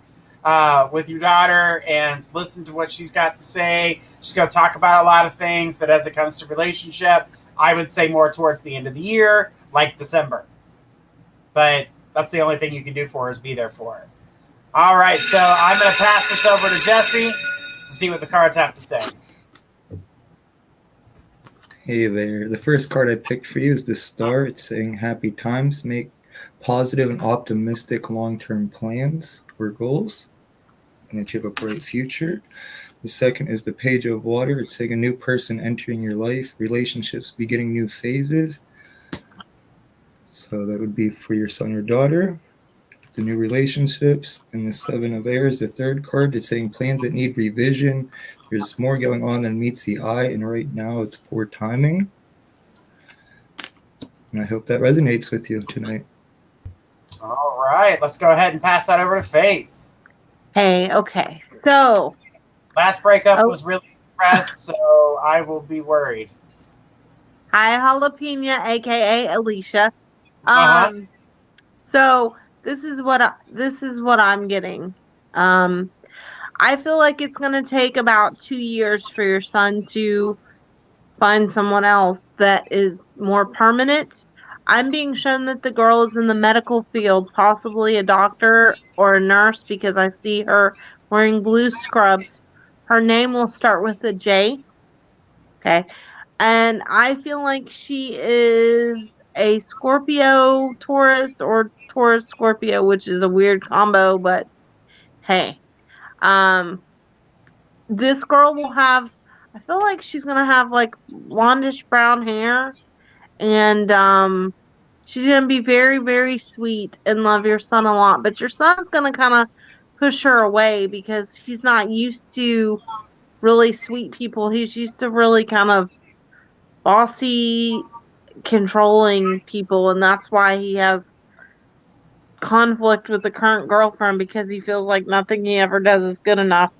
with your daughter and listen to what she's got to say. She's going to talk about a lot of things, but as it comes to relationship, I would say more towards the end of the year, like December. But that's the only thing you can do for her, is be there for her. All right, so I'm going to pass this over to Jesse to see what the cards have to say. Hey there. The first card I picked for you is the Star. It's saying happy times, make positive and optimistic long-term plans or goals, and that you have a bright future. The second is the Page of Water. It's saying a new person entering your life, relationships beginning new phases. So that would be for your son or daughter, the new relationships. And the Seven of Air is the third card. It's saying plans that need revision. There's more going on than meets the eye, and right now it's poor timing. And I hope that resonates with you tonight. All right, let's go ahead and pass that over to Faith. Hey, okay. So last breakup was really depressed, so I will be worried. Hi, Jalapena, aka Alicia. So this is what I'm getting. I feel like it's gonna take about 2 years for your son to find someone else that is more permanent. I'm being shown that the girl is in the medical field, possibly a doctor or a nurse, because I see her wearing blue scrubs. Her name will start with a J. Okay. And I feel like she is a Scorpio Taurus or Taurus Scorpio, which is a weird combo, but hey. This girl will have, I feel like she's gonna have like blondish brown hair, and she's gonna be very, very sweet and love your son a lot. But your son's gonna kind of push her away because he's not used to really sweet people. He's used to really kind of bossy, controlling people, and that's why he has conflict with the current girlfriend, because he feels like nothing he ever does is good enough.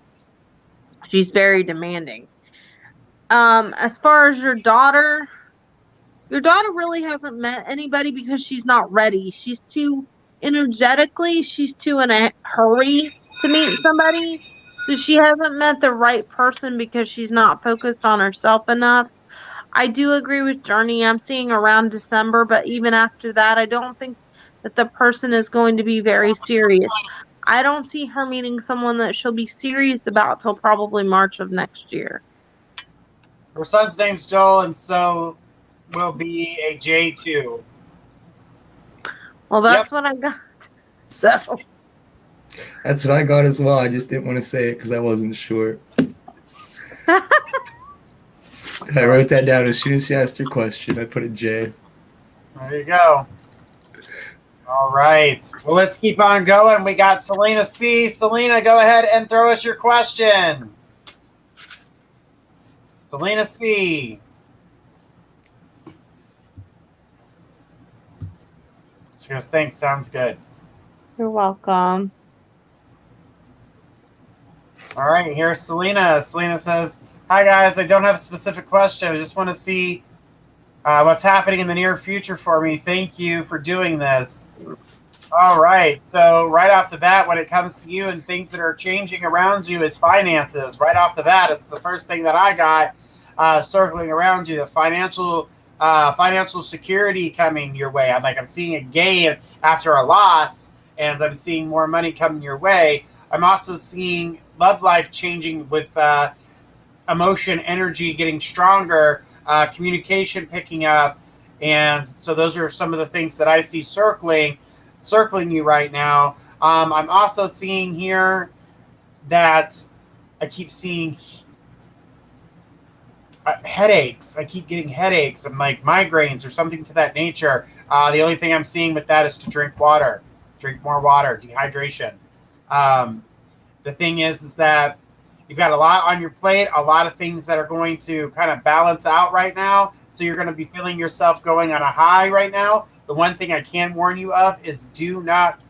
She's very demanding. As far as your daughter really hasn't met anybody because she's not ready. She's too energetically, she's too in a hurry to meet somebody. So she hasn't met the right person because she's not focused on herself enough. I do agree with Journey. I'm seeing around December, but even after that, I don't think that the person is going to be very serious. I don't see her meeting someone that she'll be serious about till probably March of next year. Her son's name's Joel, and so will be a J2. Well, that's what I got. So. That's what I got as well. I just didn't want to say it because I wasn't sure. I wrote that down as soon as she asked her question. I put a J. There you go. All right. Well, let's keep on going. We got Selena C. Selena, go ahead and throw us your question. Selena C. She goes, thanks. Sounds good. You're welcome. All right. Here's Selena. Selena says, hi, guys. I don't have a specific question. I just want to see what's happening in the near future for me. Thank you for doing this. All right. So right off the bat, when it comes to you and things that are changing around you is finances. Right off the bat, it's the first thing that I got circling around you, the financial security coming your way. I'm seeing a gain after a loss, and I'm seeing more money coming your way. I'm also seeing love life changing with emotion, energy getting stronger, communication picking up. And so those are some of the things that I see circling you right now. I'm also seeing here that I keep seeing headaches. I keep getting headaches and like migraines or something to that nature. The only thing I'm seeing with that is to drink water, drink more water, dehydration. The thing is that you've got a lot on your plate, a lot of things that are going to kind of balance out right now. So you're going to be feeling yourself going on a high right now. The one thing I can warn you of is do not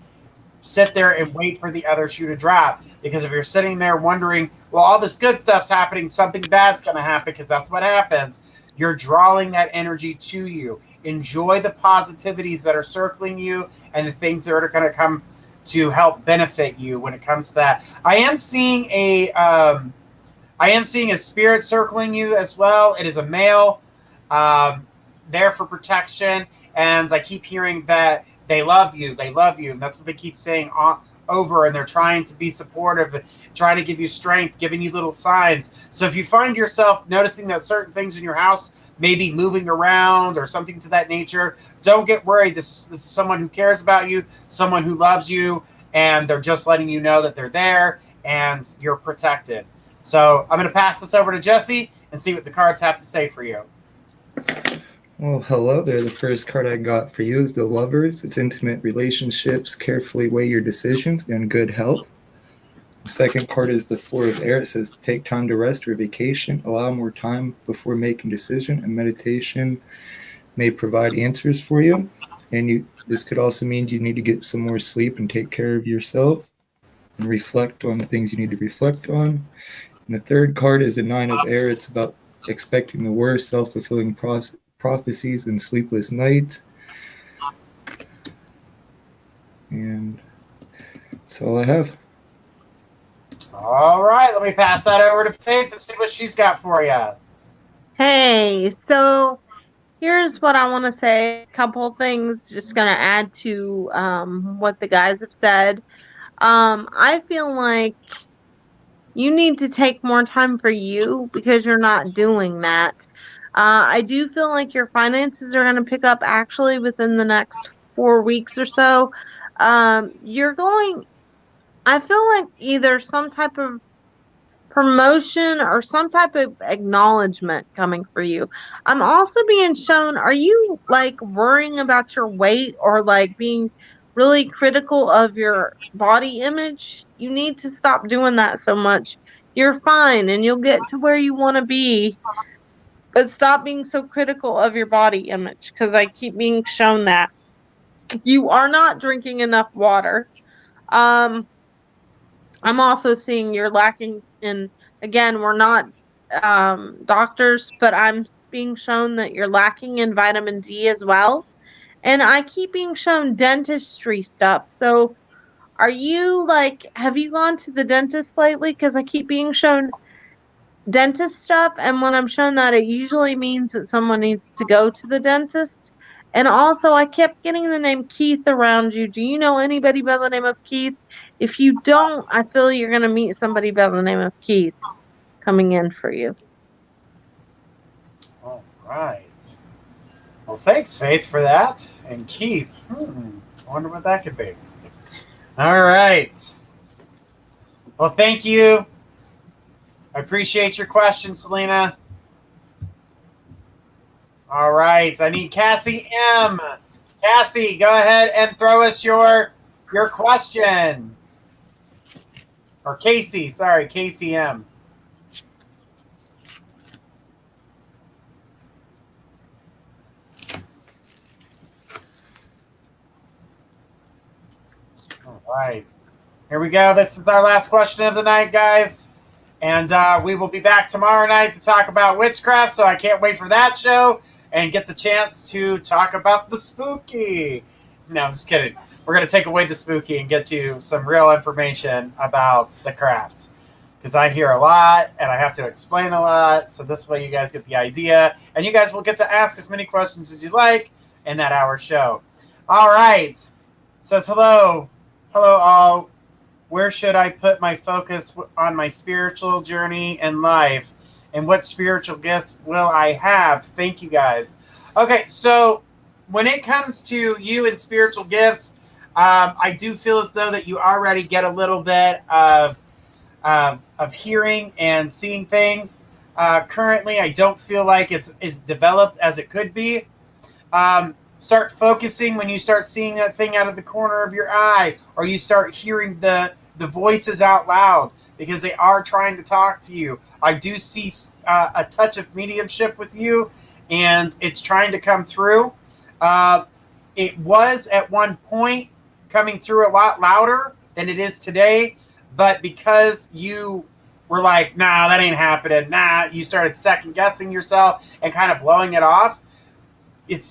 sit there and wait for the other shoe to drop. Because if you're sitting there wondering, well, all this good stuff's happening, something bad's going to happen, because that's what happens. You're drawing that energy to you. Enjoy the positivities that are circling you and the things that are going to come to help benefit you when it comes to that. I am seeing a spirit circling you as well. It is a male, there for protection, and I keep hearing that they love you, and that's what they keep saying over, and they're trying to be supportive, trying to give you strength, giving you little signs. So if you find yourself noticing that certain things in your house may be moving around or something to that nature, don't get worried. This is someone who cares about you, someone who loves you, and they're just letting you know that they're there and you're protected. So I'm going to pass this over to Jesse and see what the cards have to say for you. Well, hello there. The first card I got for you is the Lovers. It's intimate relationships, carefully weigh your decisions, and good health. The second card is the Four of Air. It says take time to rest or vacation, allow more time before making decision, and meditation may provide answers for you. And this could also mean you need to get some more sleep and take care of yourself and reflect on the things you need to reflect on. And the third card is the Nine of Air. It's about expecting the worst, self-fulfilling prophecies and sleepless nights. And that's all I have. All right, let me pass that over to Faith and see what she's got for you. Hey, so here's what I want to say. A couple things, just going to add to what the guys have said. I feel like you need to take more time for you because you're not doing that. I do feel like your finances are going to pick up actually within the next 4 weeks or so. I feel like either some type of promotion or some type of acknowledgement coming for you. I'm also being shown, are you like worrying about your weight or like being really critical of your body image? You need to stop doing that so much. You're fine and you'll get to where you want to be. But stop being so critical of your body image, because I keep being shown that you are not drinking enough water. I'm also seeing you're lacking in, again, we're not doctors, but I'm being shown that you're lacking in vitamin D as well. And I keep being shown dentistry stuff. So are you like, have you gone to the dentist lately? Because I keep being shown dentist stuff, and when I'm shown that, it usually means that someone needs to go to the dentist. And also, I kept getting the name Keith around you. Do you know anybody by the name of Keith? If you don't, I feel you're going to meet somebody by the name of Keith coming in for you. All right. Well, thanks, Faith, for that. And Keith, I wonder what that could be. All right. Well, thank you. I appreciate your question, Selena. All right. I need Cassie M. Cassie, go ahead and throw us your question. Or Casey, sorry, Casey M. All right. Here we go. This is our last question of the night, guys. And we will be back tomorrow night to talk about witchcraft, so I can't wait for that show and get the chance to talk about the spooky. No, I'm just kidding. We're going to take away the spooky and get you some real information about the craft. Because I hear a lot, and I have to explain a lot, so this way you guys get the idea. And you guys will get to ask as many questions as you like in that hour show. All right. Says hello. Hello, all. Where should I put my focus on my spiritual journey and life? And what spiritual gifts will I have? Thank you, guys. Okay, so when it comes to you and spiritual gifts, I do feel as though that you already get a little bit of hearing and seeing things. Currently, I don't feel like it's as developed as it could be. Start focusing when you start seeing that thing out of the corner of your eye, or you start hearing the voices out loud, because they are trying to talk to you. I do see a touch of mediumship with you, and it's trying to come through. It was at one point coming through a lot louder than it is today, but because you were like, nah, that ain't happening, nah, you started second guessing yourself and kind of blowing it off. It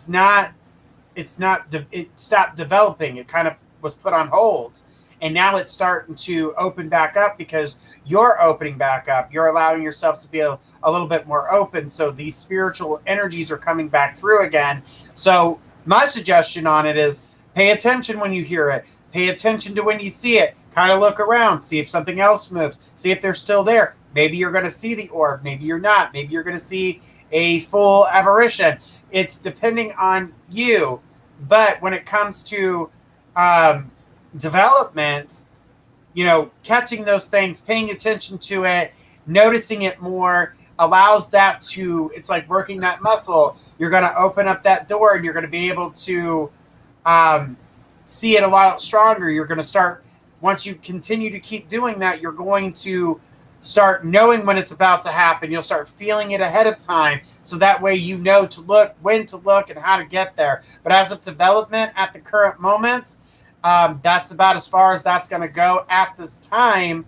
stopped developing. It kind of was put on hold. And now it's starting to open back up because you're opening back up. You're allowing yourself to be a little bit more open. So these spiritual energies are coming back through again. So my suggestion on it is pay attention when you hear it. Pay attention to when you see it. Kind of look around. See if something else moves. See if they're still there. Maybe you're going to see the orb. Maybe you're not. Maybe you're going to see a full apparition. It's depending on you. But when it comes to development, catching those things, paying attention to it, noticing it more, allows that to, it's like working that muscle. You're going to open up that door and you're going to be able to see it a lot stronger. You're going to start, once you continue to keep doing that, you're going to start knowing when it's about to happen. You'll start feeling it ahead of time. So that way you know to look, when to look, and how to get there. But as of development at the current moment, that's about as far as that's going to go at this time,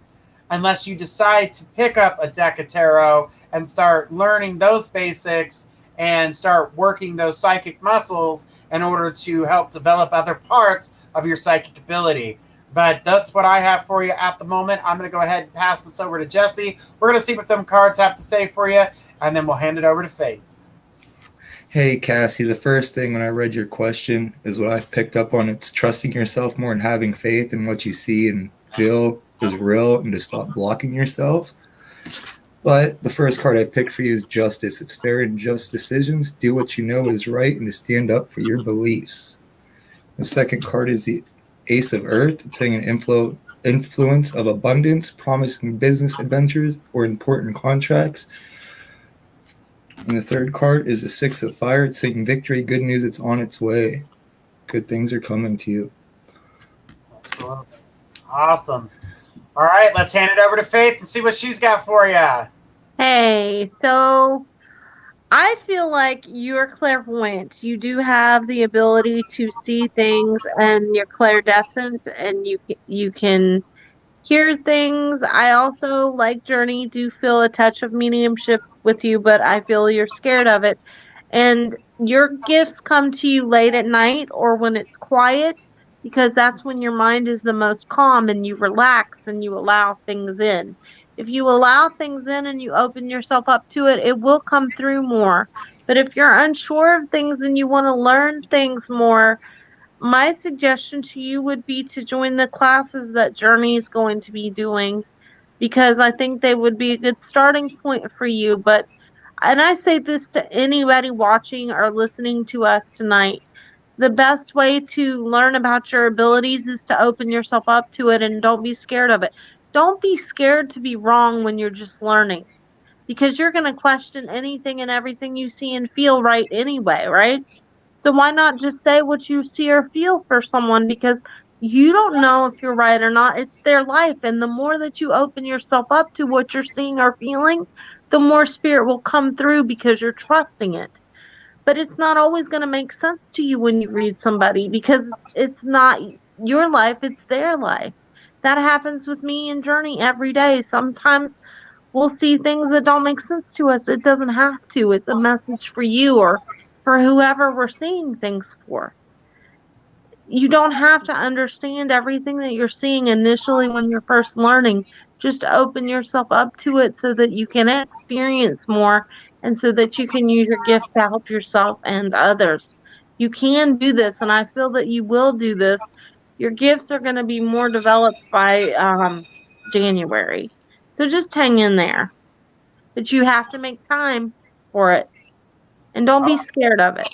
unless you decide to pick up a deck of tarot and start learning those basics and start working those psychic muscles in order to help develop other parts of your psychic ability. But that's what I have for you at the moment. I'm going to go ahead and pass this over to Jesse. We're going to see what them cards have to say for you, and then we'll hand it over to Faith. Hey, Cassie, the first thing when I read your question is what I've picked up on. It's trusting yourself more and having faith in what you see and feel is real, and to stop blocking yourself. But the first card I picked for you is justice. It's fair and just decisions. Do what you know is right and to stand up for your beliefs. The second card is the Ace of Earth. It's saying an influence of abundance, promising business adventures or important contracts. And the third card is the Six of Fire. It's saying victory, good news, it's on its way. Good things are coming to you. Absolutely. Awesome. All right, let's hand it over to Faith and see what she's got for you. Hey, so I feel like you're clairvoyant. You do have the ability to see things, and you're clairdescent, and you can hear things. I also, like Journey, do feel a touch of mediumship with you, but I feel you're scared of it. And your gifts come to you late at night or when it's quiet, because that's when your mind is the most calm and you relax and you allow things in. If you allow things in and you open yourself up to it, it will come through more. But if you're unsure of things and you want to learn things more, my suggestion to you would be to join the classes that Journey is going to be doing, because I think they would be a good starting point for you. But, and I say this to anybody watching or listening to us tonight, the best way to learn about your abilities is to open yourself up to it, and don't be scared of it. Don't be scared to be wrong when you're just learning, because you're going to question anything and everything you see and feel right anyway, right? So why not just say what you see or feel for someone, because you don't know if you're right or not. It's their life. And the more that you open yourself up to what you're seeing or feeling, the more spirit will come through because you're trusting it. But it's not always going to make sense to you when you read somebody, because it's not your life, it's their life. That happens with me and Journey every day. Sometimes we'll see things that don't make sense to us. It doesn't have to. It's a message for you or for whoever we're seeing things for. You don't have to understand everything that you're seeing initially when you're first learning. Just open yourself up to it so that you can experience more and so that you can use your gift to help yourself and others. You can do this, and I feel that you will do this. Your gifts are going to be more developed by January. So just hang in there. But you have to make time for it. And don't be Oh, scared of it.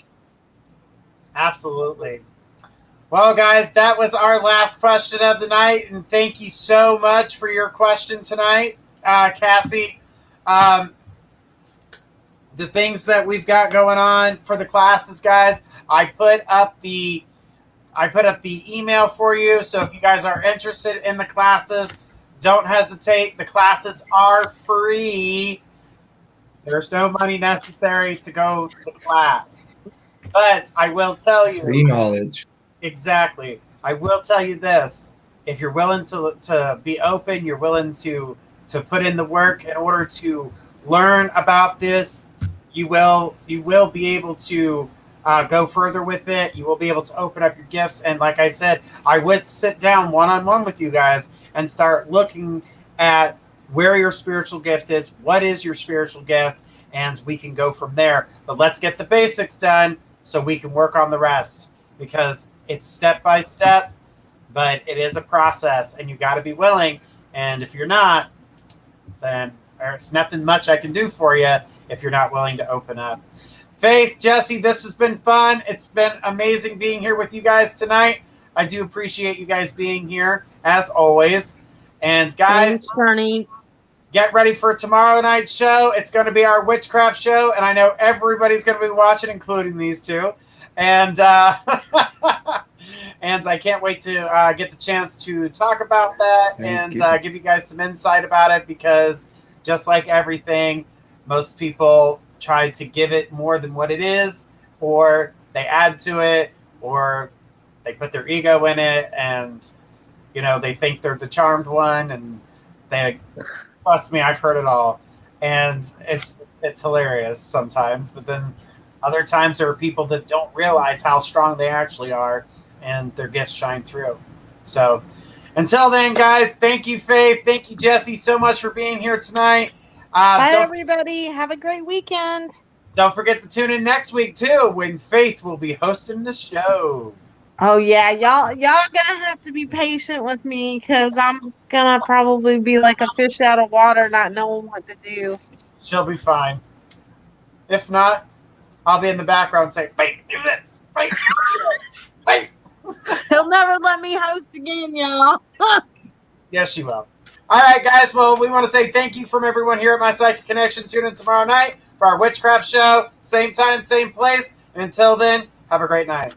absolutely. Well, guys, that was our last question of the night, and thank you so much for your question tonight, Cassie. Um, the things that we've got going on for the classes, guys, I put up the email for you. So if you guys are interested in the classes, don't hesitate. The classes are free. There's no money necessary to go to the class. But I will tell you, Free knowledge. exactly. I will tell you this: if you're willing to be open, you're willing to put in the work in order to learn about this, you will be able to go further with it. You will be able to open up your gifts. And like I said, I would sit down one-on-one with you guys and start looking at where your spiritual gift is, what is your spiritual gift, and we can go from there. But let's get the basics done so we can work on the rest, because it's step by step, but it is a process, and you got to be willing. And if you're not, then there's nothing much I can do for you if you're not willing to open up. Faith, Jesse, this has been fun. It's been amazing being here with you guys tonight. I do appreciate you guys being here, as always. And guys, Thanks, Journey. get ready for tomorrow night's show. It's going to be our witchcraft show, and I know everybody's going to be watching, including these two. And and I can't wait to get the chance to talk about that and give you guys some insight about it, because just like everything, most people try to give it more than what it is, or they add to it, or they put their ego in it, and they think they're the charmed one, and they trust me, I've heard it all, and it's hilarious sometimes. But then other times there are people that don't realize how strong they actually are, and their gifts shine through. So until then, guys, thank you, Faith. Thank you, Jesse, so much for being here tonight. Bye, everybody. Have a great weekend. Don't forget to tune in next week, too, when Faith will be hosting the show. Oh, yeah. Y'all gonna have to be patient with me, because I'm gonna probably be like a fish out of water, not knowing what to do. She'll be fine. If not, I'll be in the background saying, Faith, do this. Faith, Faith. He'll never let me host again, y'all. Yes, she will. All right, guys. Well, we want to say thank you from everyone here at My Psychic Connection. Tune in tomorrow night for our witchcraft show. Same time, same place. And until then, have a great night.